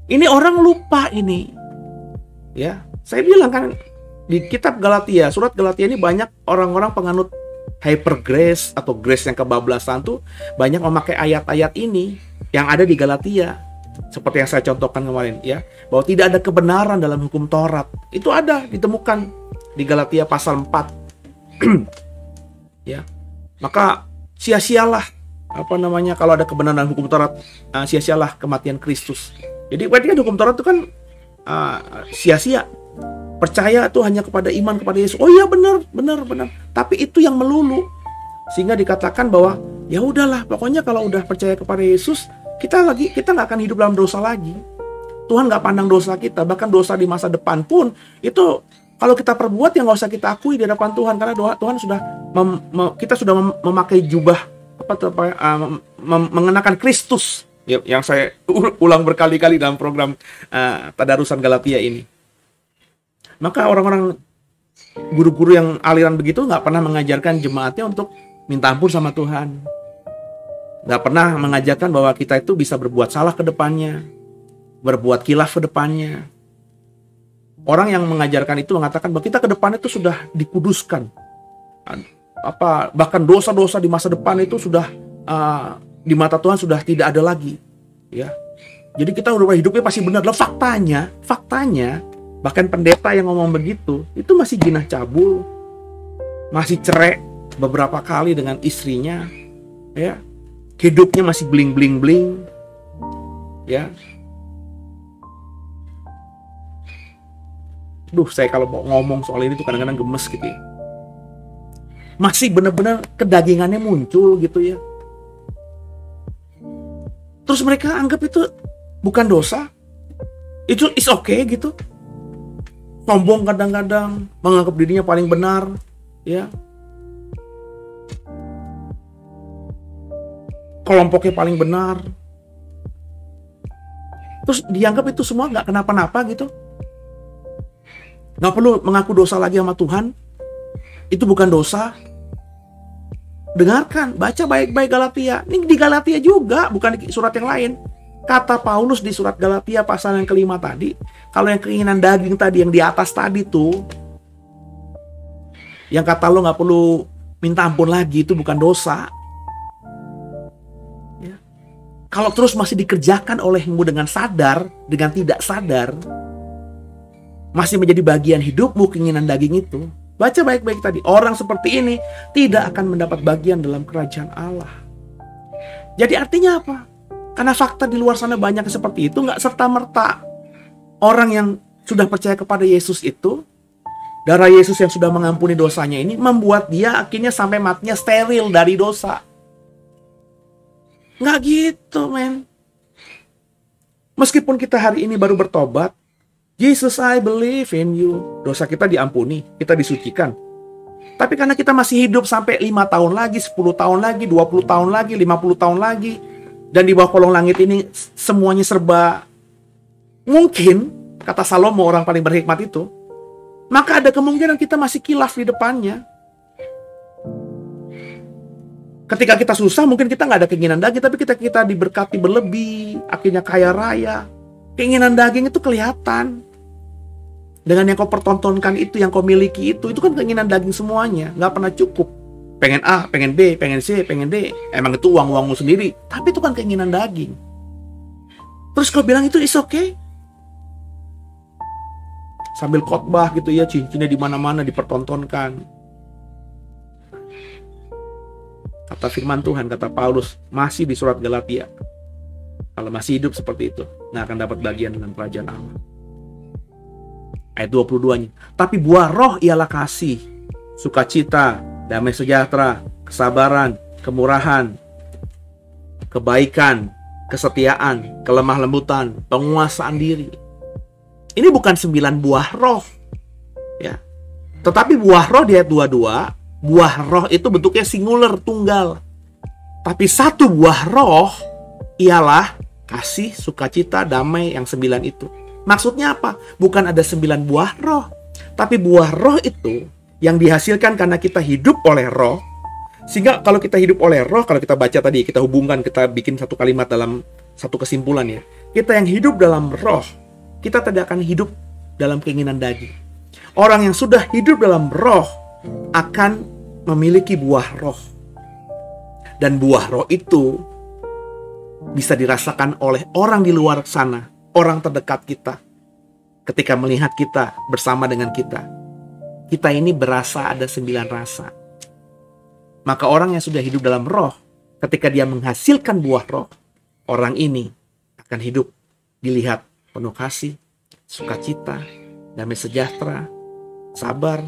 ini orang lupa ini. Ya, saya bilang kan di kitab Galatia, surat Galatia ini banyak orang-orang penganut hyper grace atau grace yang kebablasan tuh banyak memakai ayat-ayat ini yang ada di Galatia. Seperti yang saya contohkan kemarin ya, bahwa tidak ada kebenaran dalam hukum Taurat. Itu ada ditemukan di Galatia pasal 4. Ya. Maka sia-sialah kalau ada kebenaran dalam hukum Taurat, sia-sialah kematian Kristus. Jadi berarti kan hukum Taurat itu kan sia-sia. Percaya itu hanya kepada iman kepada Yesus. Oh iya benar. Tapi itu yang melulu. Sehingga dikatakan bahwa ya udahlah, pokoknya kalau udah percaya kepada Yesus, kita nggak akan hidup dalam dosa lagi. Tuhan nggak pandang dosa kita, bahkan dosa di masa depan pun itu kalau kita perbuat ya nggak usah kita akui di hadapan Tuhan, karena Tuhan sudah kita sudah memakai jubah mengenakan Kristus. Yang saya ulang berkali-kali dalam program Tadarusan Galatia ini. Maka orang-orang guru-guru yang aliran begitu nggak pernah mengajarkan jemaatnya untuk minta ampun sama Tuhan. Nggak pernah mengajarkan bahwa kita itu bisa berbuat salah ke depannya, berbuat khilaf ke depannya. Orang yang mengajarkan itu mengatakan bahwa kita ke depannya itu sudah dikuduskan. Bahkan dosa-dosa di masa depan itu sudah di mata Tuhan sudah tidak ada lagi, ya. Jadi kita udah hidupnya pasti benar. Loh, faktanya, bahkan pendeta yang ngomong begitu, itu masih ginah cabul, masih cerai beberapa kali dengan istrinya, ya. Hidupnya masih bling, ya. Saya kalau mau ngomong soal ini tuh kadang-kadang gemes gitu ya. Masih benar-benar kedagingannya muncul gitu ya. Terus mereka anggap itu bukan dosa, itu is okay gitu. Sombong kadang-kadang, menganggap dirinya paling benar, ya. Kelompoknya paling benar. Terus dianggap itu semua nggak kenapa-napa gitu. Nggak perlu mengaku dosa lagi sama Tuhan. Itu bukan dosa. Dengarkan, baca baik-baik Galatia. Ini di Galatia juga, bukan di surat yang lain. Kata Paulus di surat Galatia pasal yang kelima tadi, kalau yang keinginan daging tadi, yang di atas tadi tuh, yang kata lo nggak perlu minta ampun lagi, itu bukan dosa. Ya. Kalau terus masih dikerjakan olehmu dengan sadar, dengan tidak sadar, masih menjadi bagian hidupmu keinginan daging itu, baca baik-baik tadi. Orang seperti ini tidak akan mendapat bagian dalam kerajaan Allah. Jadi artinya apa? Karena fakta di luar sana banyak seperti itu, nggak serta-merta orang yang sudah percaya kepada Yesus itu, darah Yesus yang sudah mengampuni dosanya ini, membuat dia akhirnya sampai matinya steril dari dosa. Nggak gitu, men. Meskipun kita hari ini baru bertobat, Jesus, I believe in you. Dosa kita diampuni, kita disucikan. Tapi karena kita masih hidup sampai 5 tahun lagi, 10 tahun lagi, 20 tahun lagi, 50 tahun lagi, dan di bawah kolong langit ini semuanya serba mungkin, kata Salomo orang paling berhikmat itu, maka ada kemungkinan kita masih kilaf di depannya. Ketika kita susah, mungkin kita nggak ada keinginan daging, tapi kita diberkati berlebih, akhirnya kaya raya. Keinginan daging itu kelihatan. Dengan yang kau pertontonkan itu, yang kau miliki itu kan keinginan daging semuanya, nggak pernah cukup. Pengen A, pengen B, pengen C, pengen D. Emang itu uang-uangmu sendiri, tapi itu kan keinginan daging. Terus kau bilang itu is okay? Sambil khotbah gitu ya, cincinnya di mana-mana dipertontonkan. Kata firman Tuhan, kata Paulus, masih di surat Galatia. Kalau masih hidup seperti itu, nggak akan dapat bagian dengan kerajaan Allah. Ayat 22-nya. Tapi buah roh ialah kasih, sukacita, damai sejahtera, kesabaran, kemurahan, kebaikan, kesetiaan, kelemah lembutan, penguasaan diri. Ini bukan 9 buah roh, ya. Tetapi buah roh di ayat 22, buah roh itu bentuknya singular, tunggal. Tapi satu buah roh ialah kasih, sukacita, damai, yang 9 itu. Maksudnya apa? Bukan ada 9 buah roh, tapi buah roh itu yang dihasilkan karena kita hidup oleh roh. Sehingga kalau kita hidup oleh roh, kalau kita baca tadi, kita hubungkan, kita bikin satu kalimat dalam satu kesimpulan ya. Kita yang hidup dalam roh, kita tidak akan hidup dalam keinginan daging. Orang yang sudah hidup dalam roh akan memiliki buah roh. Dan buah roh itu bisa dirasakan oleh orang di luar sana, orang terdekat kita. Ketika melihat kita bersama dengan kita, kita ini berasa ada 9 rasa. Maka orang yang sudah hidup dalam roh, ketika dia menghasilkan buah roh, orang ini akan hidup dilihat penuh kasih, sukacita, damai sejahtera, sabar,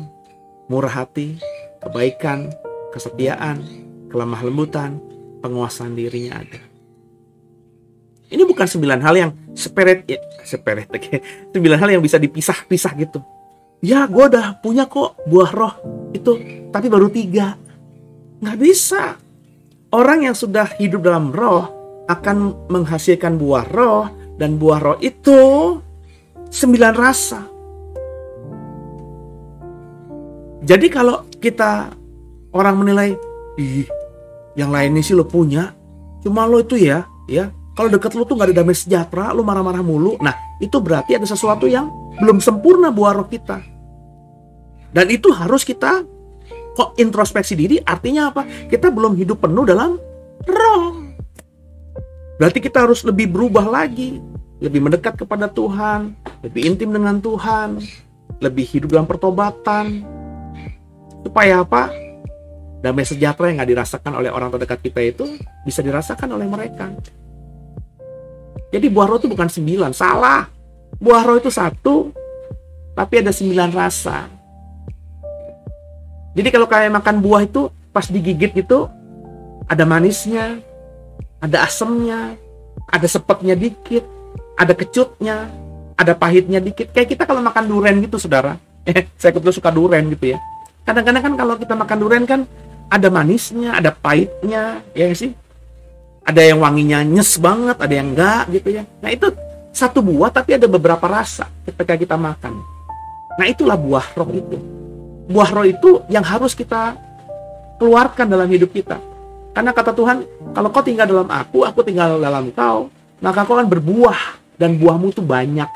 murah hati, kebaikan, kesetiaan, kelemah lembutan, penguasaan dirinya ada. Ini bukan 9 hal yang seperet, 9 hal yang bisa dipisah-pisah gitu. Ya, gue udah punya kok buah roh itu, tapi baru 3. Nggak bisa. Orang yang sudah hidup dalam roh akan menghasilkan buah roh, dan buah roh itu 9 rasa. Jadi kalau kita, orang menilai, ih, yang lainnya sih lo punya, cuma lo itu ya, kalau deket lo tuh gak ada damai sejahtera, lo marah-marah mulu. Nah, itu berarti ada sesuatu yang belum sempurna buah roh kita. Dan itu harus kita kok introspeksi diri, artinya apa? Kita belum hidup penuh dalam roh. Berarti kita harus lebih berubah lagi, lebih mendekat kepada Tuhan, lebih intim dengan Tuhan, lebih hidup dalam pertobatan. Supaya apa? Damai sejahtera yang gak dirasakan oleh orang terdekat kita itu bisa dirasakan oleh mereka. Jadi buah roh itu bukan 9, salah. Buah roh itu 1, tapi ada 9 rasa. Jadi kalau kayak makan buah itu, pas digigit gitu, ada manisnya, ada asemnya, ada sepetnya dikit, ada kecutnya, ada pahitnya dikit. Kayak kita kalau makan durian gitu, saudara. Saya kebetulan suka durian gitu ya. Kadang-kadang kan kalau kita makan durian kan, ada manisnya, ada pahitnya, ya sih? Ada yang wanginya nyes banget, ada yang enggak gitu ya. Nah itu satu buah tapi ada beberapa rasa ketika kita makan. Nah itulah buah roh itu. Buah roh itu yang harus kita keluarkan dalam hidup kita. Karena kata Tuhan, kalau kau tinggal dalam aku tinggal dalam kau, maka kau akan berbuah dan buahmu itu banyak.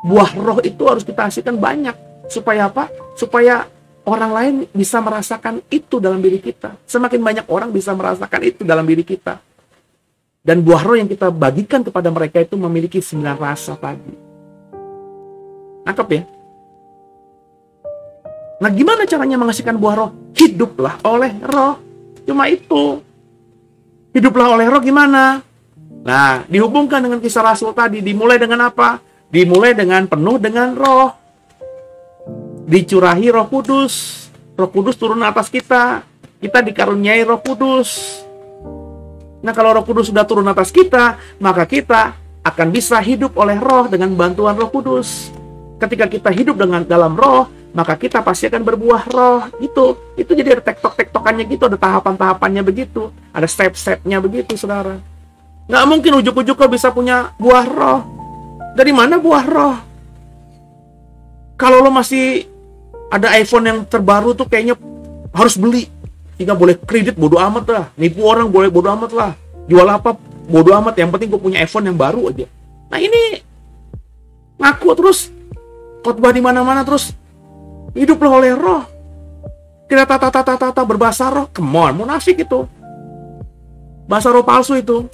Buah roh itu harus kita hasilkan banyak. Supaya apa? Supaya orang lain bisa merasakan itu dalam diri kita. Semakin banyak orang bisa merasakan itu dalam diri kita. Dan buah roh yang kita bagikan kepada mereka itu memiliki 9 rasa tadi. Nangkep ya? Nah gimana caranya menghasilkan buah roh? Hiduplah oleh roh. Cuma itu. Hiduplah oleh roh gimana? Nah dihubungkan dengan kisah Rasul tadi. Dimulai dengan apa? Dimulai dengan penuh dengan roh. Dicurahi Roh Kudus. Roh Kudus turun atas kita. Kita dikaruniai Roh Kudus. Nah kalau Roh Kudus sudah turun atas kita, maka kita akan bisa hidup oleh roh dengan bantuan Roh Kudus. Ketika kita hidup dengan dalam roh, maka kita pasti akan berbuah roh. Itu jadi ada tektok-tektokannya gitu, ada tahapan-tahapannya begitu, ada step-stepnya begitu, saudara. Nggak mungkin ujuk-ujuk kau bisa punya buah roh. Dari mana buah roh? Kalau lo masih ada iPhone yang terbaru tuh kayaknya harus beli. Sehingga boleh kredit bodo amat lah, nipu orang boleh bodo amat lah, jual apa bodo amat, yang penting gue punya iPhone yang baru aja. Nah ini ngaku terus, khotbah di mana-mana terus, hiduplah oleh roh, tidak tata berbahasa roh. Come on, munafik itu, bahasa roh palsu itu.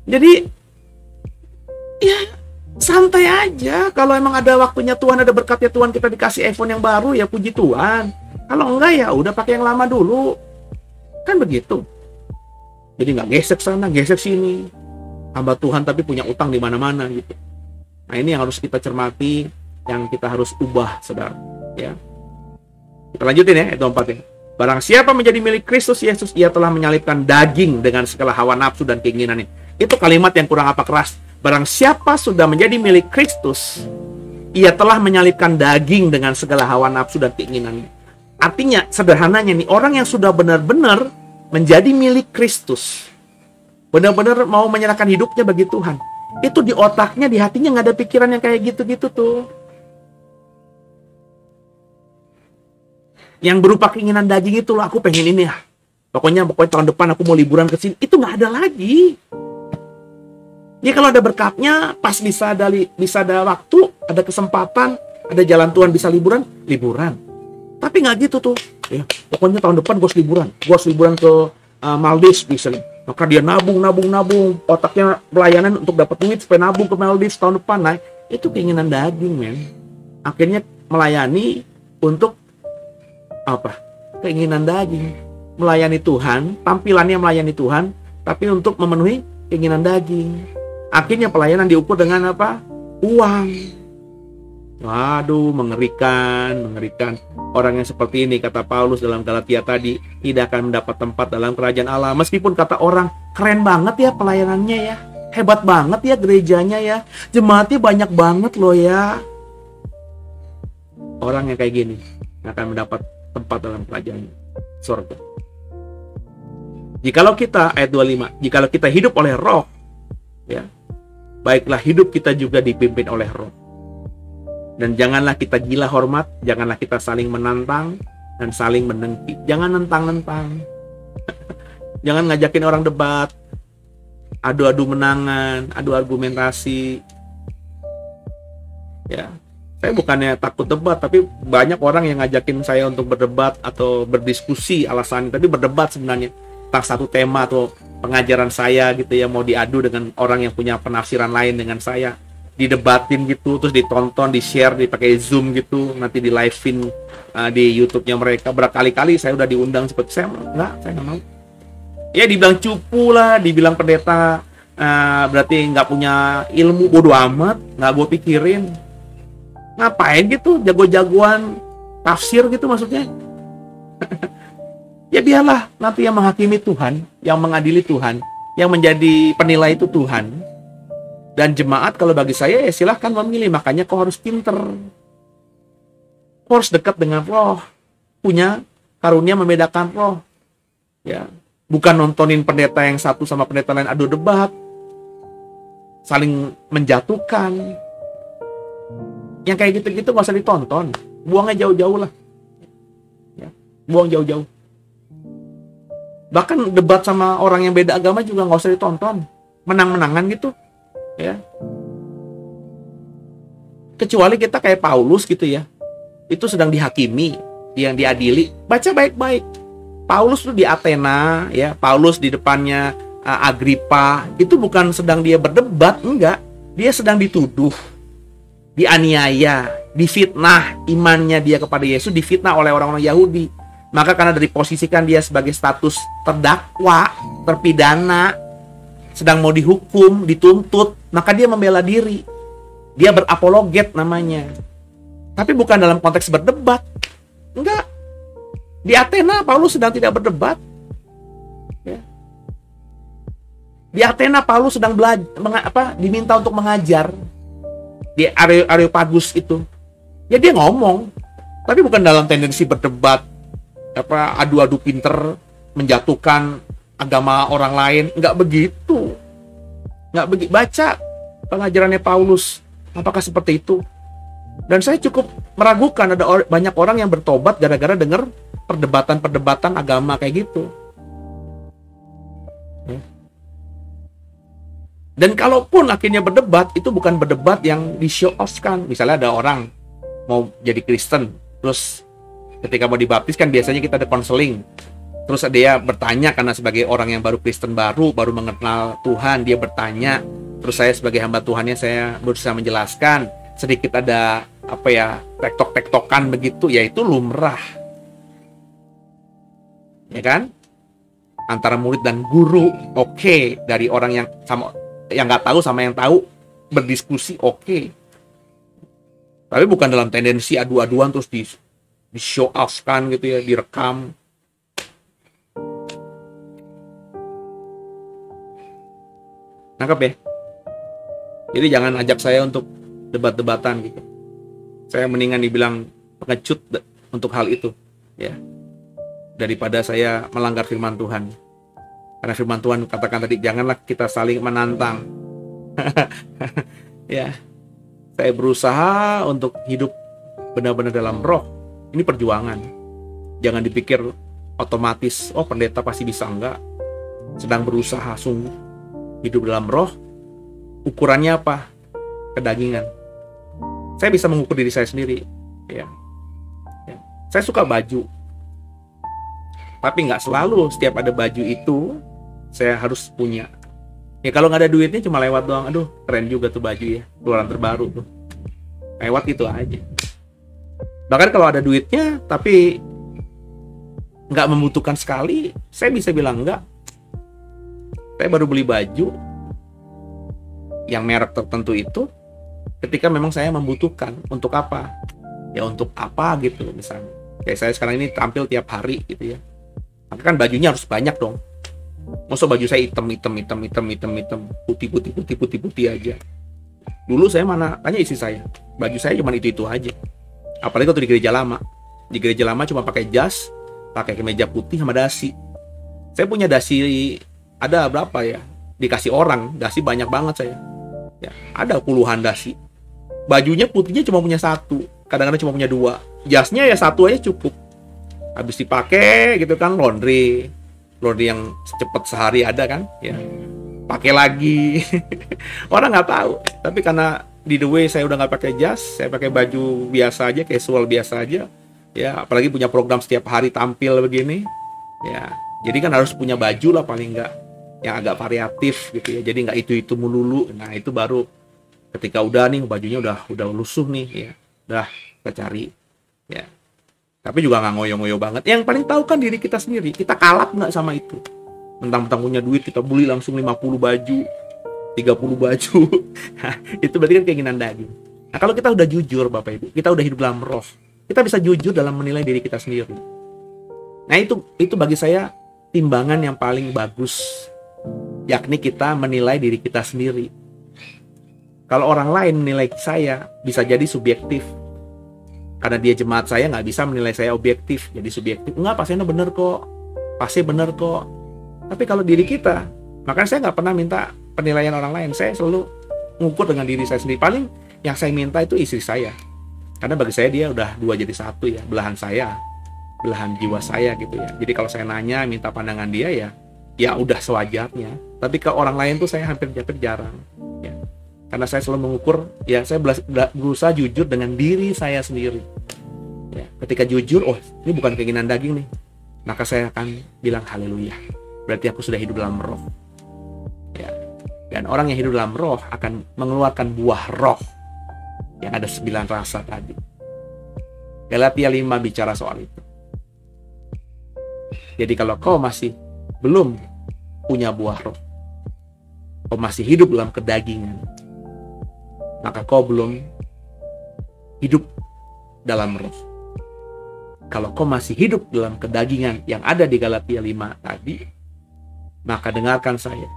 Jadi ya santai aja. Kalau emang ada waktunya Tuhan, ada berkatnya Tuhan, kita dikasih iPhone yang baru, ya puji Tuhan. Kalau enggak ya udah pakai yang lama dulu, kan begitu. Jadi nggak gesek sana gesek sini, hamba Tuhan tapi punya utang di mana-mana gitu. Nah ini yang harus kita cermati, yang kita harus ubah, saudara. Ya, kita lanjutin ya, itu 4 ya. Barang siapa menjadi milik Kristus Yesus, ia telah menyalibkan daging dengan segala hawa nafsu dan keinginannya. Itu kalimat yang kurang apa keras. Barang siapa sudah menjadi milik Kristus, ia telah menyalibkan daging dengan segala hawa nafsu dan keinginannya. Artinya, sederhananya nih, orang yang sudah benar-benar menjadi milik Kristus, benar-benar mau menyerahkan hidupnya bagi Tuhan, itu di otaknya, di hatinya nggak ada pikiran yang kayak gitu-gitu tuh. Yang berupa keinginan daging itu, aku pengen ini ya. Pokoknya tahun depan aku mau liburan ke sini. Itu nggak ada lagi. Ya kalau ada berkatnya, pas bisa ada waktu, ada kesempatan, ada jalan Tuhan bisa liburan. Tapi nggak gitu tuh. Ya, pokoknya tahun depan gue harus liburan ke Maldives misalnya. Maka dia nabung, otaknya pelayanan untuk dapat duit supaya nabung ke Maldives tahun depan. Nah, itu keinginan daging, men. Akhirnya melayani untuk apa? Keinginan daging. Melayani Tuhan, tampilannya melayani Tuhan, tapi untuk memenuhi keinginan daging. Akhirnya pelayanan diukur dengan apa? Uang. Waduh, mengerikan. Orang yang seperti ini, kata Paulus dalam Galatia tadi, tidak akan mendapat tempat dalam kerajaan Allah. Meskipun kata orang, keren banget ya pelayanannya ya, hebat banget ya gerejanya ya, jemaatnya banyak banget loh ya. Orang yang kayak gini akan mendapat tempat dalam kerajaan surga. Jikalau kita, ayat 25, jikalau kita hidup oleh roh, ya, baiklah hidup kita juga dipimpin oleh roh. Dan janganlah kita gila hormat, janganlah kita saling menantang dan saling menengki. Jangan nentang-nentang. Jangan ngajakin orang debat, adu-adu menangan, adu argumentasi. Ya, saya bukannya takut debat, tapi banyak orang yang ngajakin saya untuk berdebat atau berdiskusi alasan, tapi berdebat sebenarnya tentang satu tema atau pengajaran saya gitu ya, mau diadu dengan orang yang punya penafsiran lain dengan saya. Didebatin gitu, terus ditonton, di-share, dipakai Zoom gitu, nanti di live-in di YouTube-nya mereka. Berkali-kali saya udah diundang seperti saya nggak mau. Ya dibilang cupu lah, dibilang pendeta berarti nggak punya ilmu, bodo amat, nggak gue pikirin. Ngapain gitu, jago-jagoan tafsir gitu maksudnya. Ya biarlah nanti yang menghakimi Tuhan, yang mengadili Tuhan, yang menjadi penilai itu Tuhan. Dan jemaat kalau bagi saya ya silahkan memilih. Makanya kau harus pinter, kau harus dekat dengan roh, punya karunia membedakan roh. Ya, bukan nontonin pendeta yang satu sama pendeta lain adu debat, saling menjatuhkan. Yang kayak gitu-gitu gak usah ditonton, buangnya jauh-jauh lah. Ya, buang jauh-jauh. Bahkan debat sama orang yang beda agama juga gak usah ditonton, menang-menangan gitu. Ya, kecuali kita kayak Paulus gitu ya, itu sedang dihakimi, yang diadili, baca baik-baik. Paulus tuh di Athena ya, Paulus di depannya Agripa, itu bukan sedang dia berdebat, enggak, dia sedang dituduh, dianiaya, difitnah imannya dia kepada Yesus, difitnah oleh orang-orang Yahudi. Maka karena diposisikan dia sebagai status terdakwa, terpidana, sedang mau dihukum, dituntut, maka dia membela diri. Dia berapologet namanya. Tapi bukan dalam konteks berdebat. Enggak. Di Athena Paulus sedang tidak berdebat. Ya. Di Athena Paulus sedang diminta untuk mengajar. Di Areopagus itu. Ya dia ngomong, tapi bukan dalam tendensi berdebat, adu-adu pinter, menjatuhkan agama orang lain, nggak begitu. Baca pengajarannya Paulus, apakah seperti itu? Dan saya cukup meragukan ada banyak orang yang bertobat gara-gara dengar perdebatan-perdebatan agama kayak gitu. Dan kalaupun akhirnya berdebat, itu bukan berdebat yang di-show off-kan. Misalnya ada orang mau jadi Kristen, terus ketika mau dibaptis kan biasanya kita ada konseling. Terus dia bertanya karena sebagai orang yang baru Kristen baru mengenal Tuhan, dia bertanya. Terus saya sebagai hamba Tuhannya, saya berusaha menjelaskan. Sedikit ada tektok-tektokan begitu, ya itu lumrah. Ya kan? Antara murid dan guru, oke. Dari orang yang nggak tahu sama yang tahu berdiskusi, oke. Tapi bukan dalam tendensi adu-aduan terus di show off kan gitu ya, direkam. Nangkep ya? Jadi jangan ajak saya untuk debat-debatan gitu. Saya mendingan dibilang pengecut untuk hal itu, ya, daripada saya melanggar firman Tuhan. Karena firman Tuhan katakan tadi, janganlah kita saling menantang. Ya, saya berusaha untuk hidup benar-benar dalam roh. Ini perjuangan. Jangan dipikir otomatis, oh pendeta pasti bisa, enggak. Sedang berusaha sungguh hidup dalam roh. Ukurannya apa? Kedagingan. Saya bisa mengukur diri saya sendiri. Ya. Saya suka baju, tapi nggak selalu setiap ada baju itu saya harus punya. Ya kalau nggak ada duitnya cuma lewat doang, aduh keren juga tuh baju ya, keluaran terbaru tuh, lewat itu aja. Bahkan kalau ada duitnya tapi nggak membutuhkan sekali, saya bisa bilang enggak. Saya baru beli baju yang merek tertentu itu ketika memang saya membutuhkan. Untuk apa? Ya untuk apa gitu misalnya. Kayak saya sekarang ini tampil tiap hari gitu ya. Maka kan bajunya harus banyak dong. Masa baju saya hitam, putih aja. Dulu saya mana, tanya istri saya, baju saya cuma itu aja. Apalagi waktu di gereja lama. Di gereja lama cuma pakai jas, pakai kemeja putih sama dasi. Saya punya dasi ada berapa ya? Dikasih orang, dasi banyak banget saya. Ya, ada puluhan dasi. Bajunya putihnya cuma punya satu, kadang-kadang cuma punya dua. Jasnya ya satu aja cukup. Habis dipakai gitu kan, laundry yang cepet sehari ada kan, ya pakai lagi. Orang nggak tahu, tapi karena di the way saya udah nggak pakai jas, saya pakai baju biasa aja, casual biasa aja, ya apalagi punya program setiap hari tampil begini, ya jadi kan harus punya baju lah paling nggak yang agak variatif gitu ya, jadi nggak itu melulu. Nah itu baru ketika udah nih bajunya udah lusuh nih, ya udah kita cari, ya. Tapi juga nggak ngoyo-ngoyo banget. Yang paling tahu kan diri kita sendiri. Kita kalap nggak sama itu. Mentang-mentang punya duit, kita beli langsung 50 baju, 30 baju. Itu berarti kan keinginan daging. Nah kalau kita udah jujur Bapak Ibu, kita udah hidup dalam roh, kita bisa jujur dalam menilai diri kita sendiri. Nah itu bagi saya timbangan yang paling bagus. Yakni kita menilai diri kita sendiri. Kalau orang lain menilai saya, bisa jadi subjektif. Karena dia jemaat saya, nggak bisa menilai saya objektif, jadi subjektif. Enggak, pasiennya bener kok, pasti bener kok. Tapi kalau diri kita, makanya saya nggak pernah minta penilaian orang lain. Saya selalu mengukur dengan diri saya sendiri. Paling yang saya minta itu istri saya. Karena bagi saya dia udah dua jadi satu ya, belahan saya, belahan jiwa saya gitu ya. Jadi kalau saya nanya, minta pandangan dia ya udah sewajarnya. Tapi ke orang lain tuh saya hampir jarang. Ya. Karena saya selalu mengukur, ya saya berusaha jujur dengan diri saya sendiri. Ya, ketika jujur, oh ini bukan keinginan daging nih, maka saya akan bilang haleluya. Berarti aku sudah hidup dalam roh. Ya. Dan orang yang hidup dalam roh akan mengeluarkan buah roh yang ada 9 rasa tadi. Galatia 5 bicara soal itu. Jadi kalau kau masih belum punya buah roh, kau masih hidup dalam kedagingan, maka kau belum hidup dalam roh. Kalau kau masih hidup dalam kedagingan yang ada di Galatia 5 tadi, maka dengarkan saya.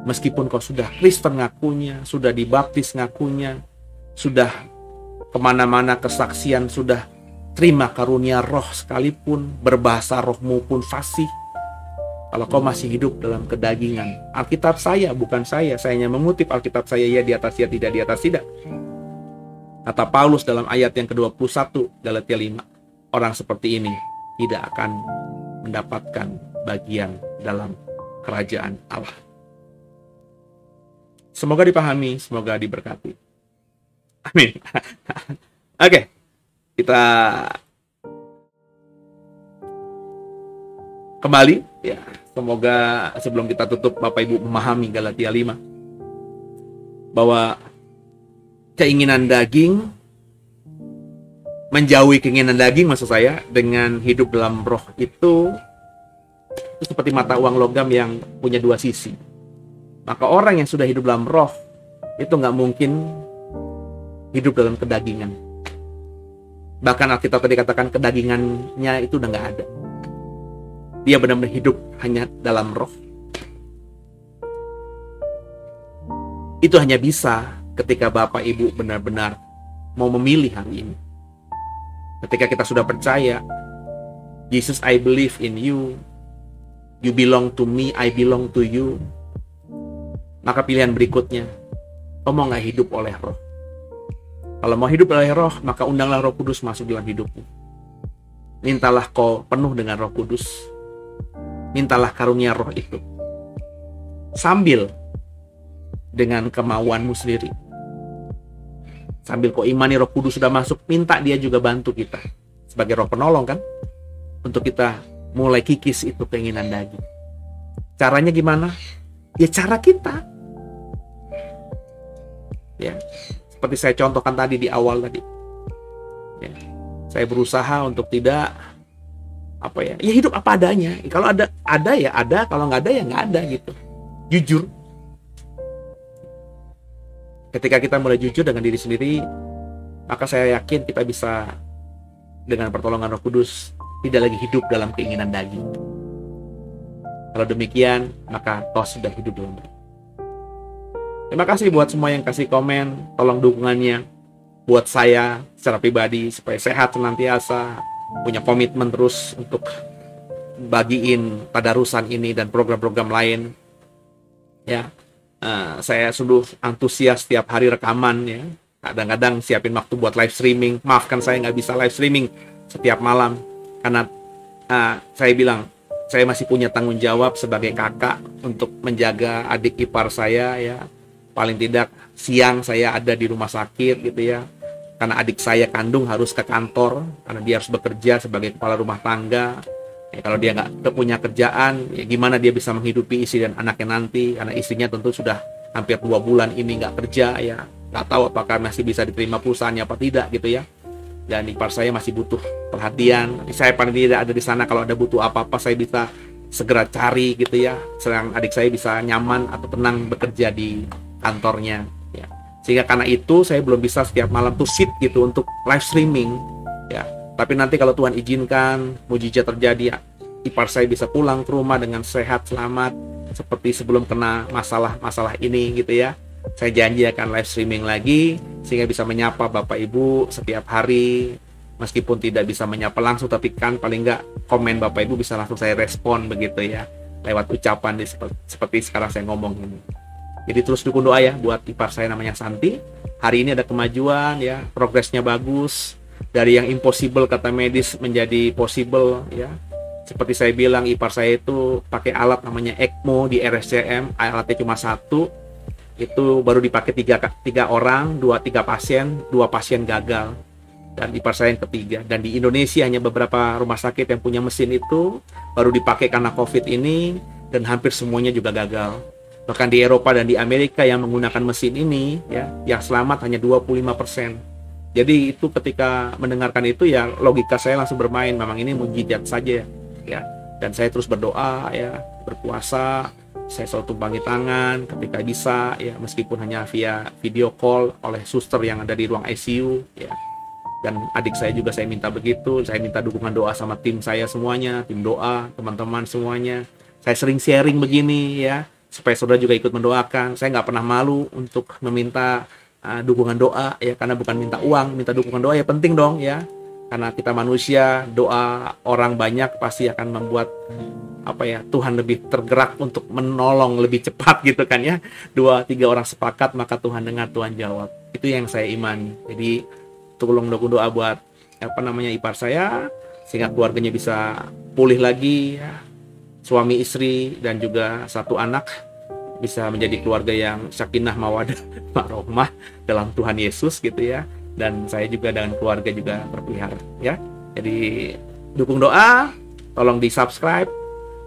Meskipun kau sudah Kristen ngakunya, sudah dibaptis ngakunya, sudah kemana-mana kesaksian, sudah terima karunia roh sekalipun, berbahasa rohmu pun fasih, kalau kau masih hidup dalam kedagingan, Alkitab saya, bukan saya hanya mengutip Alkitab saya, ya di atas ya, tidak di atas tidak. Kata Paulus dalam ayat yang ke-21 Galatia 5, orang seperti ini tidak akan mendapatkan bagian dalam kerajaan Allah. Semoga dipahami, semoga diberkati. Amin. Oke, kita kembali ya. Semoga sebelum kita tutup Bapak Ibu memahami Galatia 5 bahwa keinginan daging, menjauhi keinginan daging maksud saya dengan hidup dalam roh itu seperti mata uang logam yang punya dua sisi. Maka orang yang sudah hidup dalam roh itu nggak mungkin hidup dalam kedagingan. Bahkan Alkitab tadi katakan kedagingannya itu udah nggak ada. Dia benar-benar hidup hanya dalam roh. Itu hanya bisa ketika Bapak Ibu benar-benar mau memilih hari ini. Ketika kita sudah percaya, Jesus, I believe in you. You belong to me, I belong to you. Maka pilihan berikutnya, kau mau nggak hidup oleh roh? Kalau mau hidup oleh roh, maka undanglah Roh Kudus masuk dalam hidupmu. Mintalah kau penuh dengan Roh Kudus. Mintalah karunia roh itu. Sambil dengan kemauanmu sendiri. Sambil kau imani Roh Kudus sudah masuk, minta dia juga bantu kita. Sebagai roh penolong kan? Untuk kita mulai kikis itu keinginan daging. Caranya gimana? Ya cara kita. Ya, seperti saya contohkan tadi di awal tadi. Ya, saya berusaha untuk tidak ya hidup apa adanya. Kalau ada ya ada, kalau nggak ada ya nggak ada gitu. Jujur. Ketika kita mulai jujur dengan diri sendiri, maka saya yakin kita bisa dengan pertolongan Roh Kudus tidak lagi hidup dalam keinginan daging. Kalau demikian, maka kau sudah hidup dalam roh. Terima kasih buat semua yang kasih komen, tolong dukungannya buat saya secara pribadi supaya sehat senantiasa, punya komitmen terus untuk bagiin tadarusan ini dan program-program lain. Ya, saya sungguh antusias setiap hari rekaman ya. Kadang-kadang siapin waktu buat live streaming. Maafkan saya nggak bisa live streaming setiap malam karena saya bilang saya masih punya tanggung jawab sebagai kakak untuk menjaga adik ipar saya ya. Paling tidak siang saya ada di rumah sakit gitu ya. Karena adik saya kandung harus ke kantor karena dia harus bekerja sebagai kepala rumah tangga. Ya, kalau dia nggak punya kerjaan, ya gimana dia bisa menghidupi istri dan anaknya nanti? Karena istrinya tentu sudah hampir 2 bulan ini nggak kerja ya. Nggak tahu apakah masih bisa diterima perusahaannya apa tidak gitu ya. Dan ipar saya masih butuh perhatian. Saya paling tidak ada di sana, kalau ada butuh apa-apa saya bisa segera cari gitu ya. Sedang adik saya bisa nyaman atau tenang bekerja di kantornya ya. Sehingga karena itu saya belum bisa setiap malam tuh sit gitu untuk live streaming ya. Tapi nanti kalau Tuhan izinkan mujizat terjadi, ipar saya bisa pulang ke rumah dengan sehat selamat seperti sebelum kena masalah ini gitu ya. Saya janji akan live streaming lagi sehingga bisa menyapa Bapak Ibu setiap hari, meskipun tidak bisa menyapa langsung, tapi kan paling nggak komen Bapak Ibu bisa langsung saya respon begitu ya, lewat ucapan seperti sekarang saya ngomong ini. Jadi terus dukung doa ya buat ipar saya namanya Santi. Hari ini ada kemajuan ya, progresnya bagus. Dari yang impossible kata medis menjadi possible ya. Seperti saya bilang, ipar saya itu pakai alat namanya ECMO di RSCM, alatnya cuma 1. Itu baru dipakai 3 orang, 2 pasien gagal. Dan ipar saya yang ketiga. Dan di Indonesia hanya beberapa rumah sakit yang punya mesin itu baru dipakai karena COVID ini, dan hampir semuanya juga gagal. Bahkan di Eropa dan di Amerika yang menggunakan mesin ini ya, yang selamat hanya 25%. Jadi itu ketika mendengarkan itu ya logika saya langsung bermain, memang ini mujizat saja ya. Dan saya terus berdoa ya, berpuasa, saya selalu tumpangi tangan ketika bisa ya, meskipun hanya via video call oleh suster yang ada di ruang ICU ya. Dan adik saya juga saya minta begitu, saya minta dukungan doa sama tim saya semuanya, tim doa, teman-teman semuanya. Saya sering sharing begini ya, supaya saudara juga ikut mendoakan. Saya nggak pernah malu untuk meminta dukungan doa ya, karena bukan minta uang, minta dukungan doa ya penting dong ya. Karena kita manusia, doa orang banyak pasti akan membuat Tuhan lebih tergerak untuk menolong lebih cepat gitu kan ya. 2-3 orang sepakat maka Tuhan dengar, Tuhan jawab. Itu yang saya imani. Jadi tolong doa buat ipar saya sehingga keluarganya bisa pulih lagi ya. Suami istri dan juga satu anak bisa menjadi keluarga yang sakinah mawadah warahmah dalam Tuhan Yesus gitu ya. Dan saya juga dengan keluarga juga terpelihara ya. Jadi dukung doa, tolong di subscribe,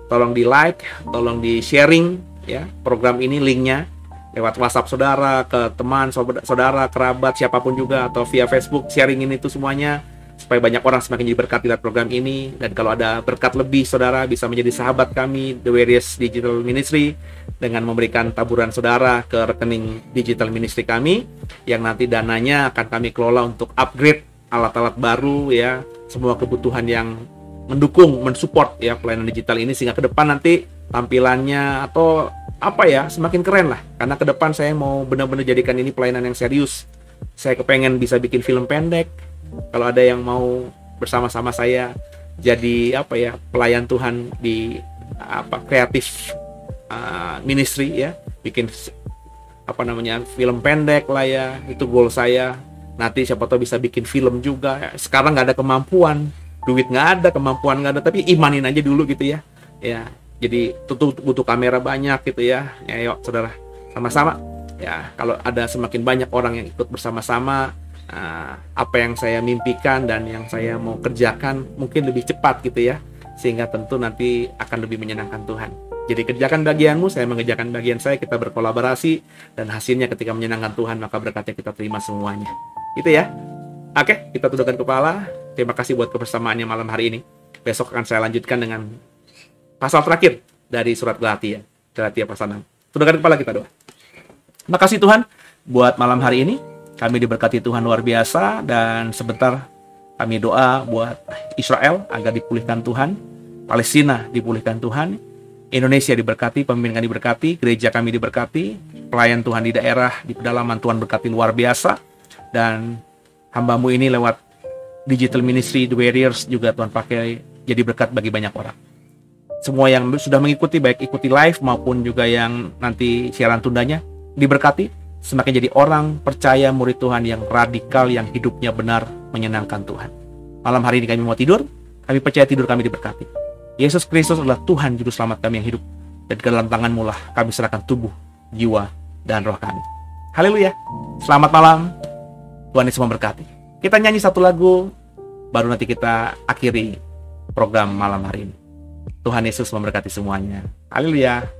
tolong di like, tolong di sharing ya program ini, linknya lewat WhatsApp saudara, ke teman, saudara, kerabat, siapapun juga, atau via Facebook, sharingin itu semuanya supaya banyak orang semakin diberkati lewat program ini. Dan kalau ada berkat lebih, saudara bisa menjadi sahabat kami, The Warriors Digital Ministry, dengan memberikan taburan saudara ke rekening digital ministry kami, yang nanti dananya akan kami kelola untuk upgrade alat-alat baru ya, semua kebutuhan yang mendukung, mensupport ya pelayanan digital ini, sehingga ke depan nanti tampilannya atau apa ya, semakin keren lah. Karena ke depan saya mau benar-benar jadikan ini pelayanan yang serius. Saya kepengen bisa bikin film pendek. Kalau ada yang mau bersama-sama saya jadi apa ya, pelayan Tuhan di kreatif ministry ya, bikin apa namanya, film pendek lah ya, itu goal saya. Nanti siapa tahu bisa bikin film juga. Sekarang nggak ada kemampuan, duit nggak ada, kemampuan nggak ada, tapi imanin aja dulu gitu ya. Ya, jadi tentu butuh kamera banyak gitu ya. Ya, yuk saudara, sama-sama. Ya, kalau ada semakin banyak orang yang ikut bersama-sama, apa yang saya mimpikan dan yang saya mau kerjakan mungkin lebih cepat gitu ya, sehingga tentu nanti akan lebih menyenangkan Tuhan. Jadi kerjakan bagianmu, saya mengerjakan bagian saya, kita berkolaborasi, dan hasilnya ketika menyenangkan Tuhan, maka berkatnya kita terima semuanya. Gitu ya. Oke, kita tundukkan kepala. Terima kasih buat kebersamaannya malam hari ini. Besok akan saya lanjutkan dengan pasal terakhir dari surat Galatia pasal 6. Tundukkan kepala, kita doa. Terima kasih Tuhan buat malam hari ini. Kami diberkati Tuhan luar biasa, dan sebentar kami doa buat Israel agar dipulihkan Tuhan, Palestina dipulihkan Tuhan, Indonesia diberkati, pemimpin kami diberkati, gereja kami diberkati, pelayan Tuhan di daerah, di pedalaman Tuhan berkati luar biasa, dan hamba-Mu ini lewat digital ministry The Warriors juga Tuhan pakai jadi berkat bagi banyak orang. Semua yang sudah mengikuti, baik ikuti live maupun juga yang nanti siaran tundanya, diberkati. Semakin jadi orang percaya murid Tuhan yang radikal, yang hidupnya benar menyenangkan Tuhan. Malam hari ini kami mau tidur, kami percaya tidur kami diberkati. Yesus Kristus adalah Tuhan Juru Selamat kami yang hidup, dan ke dalam tangan-Mu lah kami serahkan tubuh, jiwa, dan roh kami. Haleluya. Selamat malam. Tuhan Yesus memberkati. Kita nyanyi satu lagu, baru nanti kita akhiri program malam hari ini. Tuhan Yesus memberkati semuanya. Haleluya.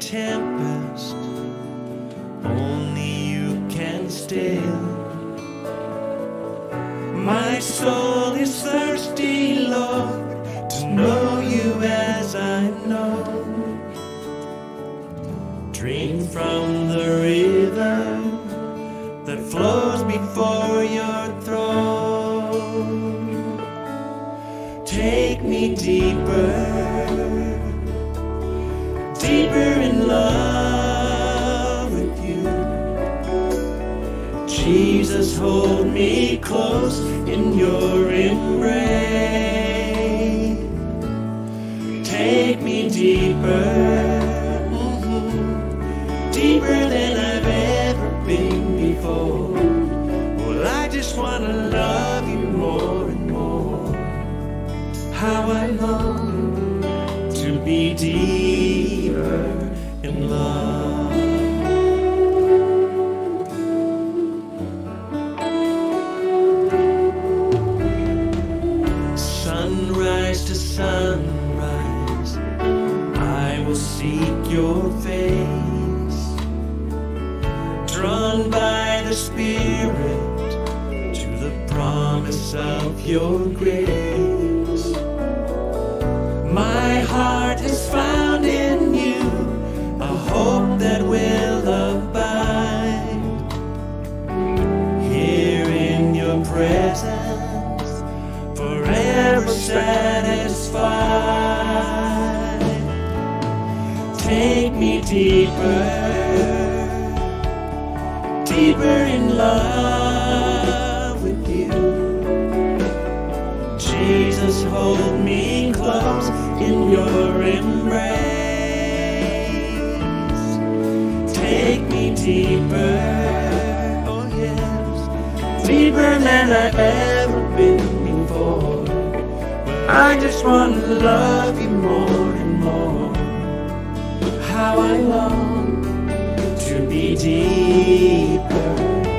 Tempest, only you can still. My soul is thirsty, Lord, to know you as I know. Drink from the river that flows before your throne. Take me deeper, deeper in love with you. Jesus, hold me close in your embrace. Take me deeper, deeper than I've ever been before. Well, I just want to love you more and more. How I long to be deeper in love. Sunrise to sunrise, I will seek your face. Drawn by the Spirit to the promise of your grace. My heart has found in you a hope that will abide. Here in your presence, forever satisfied. deeper in love with you. Jesus, hold me close in your embrace. Take me deeper, oh yes, deeper than I've ever been before. I just want to love you more and more. How I long to be deeper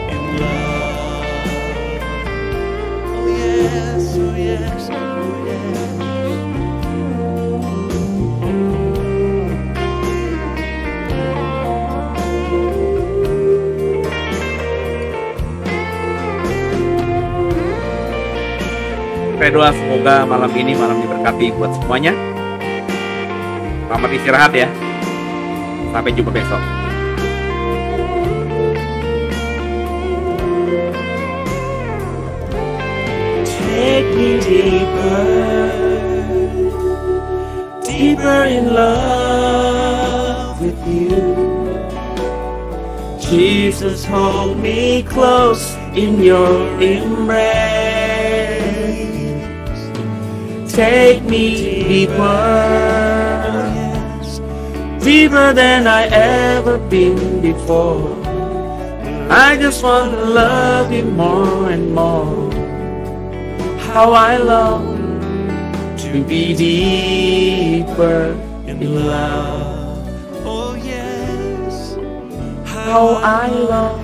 in love. Oh yes, oh yes, oh yes. Saya doa semoga malam ini malam diberkati buat semuanya. Selamat istirahat ya. Sampai jumpa besok. Take me deeper, deeper in love with you. Jesus, hold me close in your embrace. Take me deeper, deeper than I ever been before. I just want to love you more and more. How I long to be deeper in love. Oh yes, how I long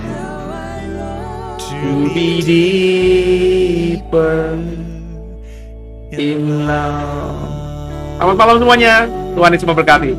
to be deeper in love. Selamat malam semuanya. Tuhan Yesus memberkati.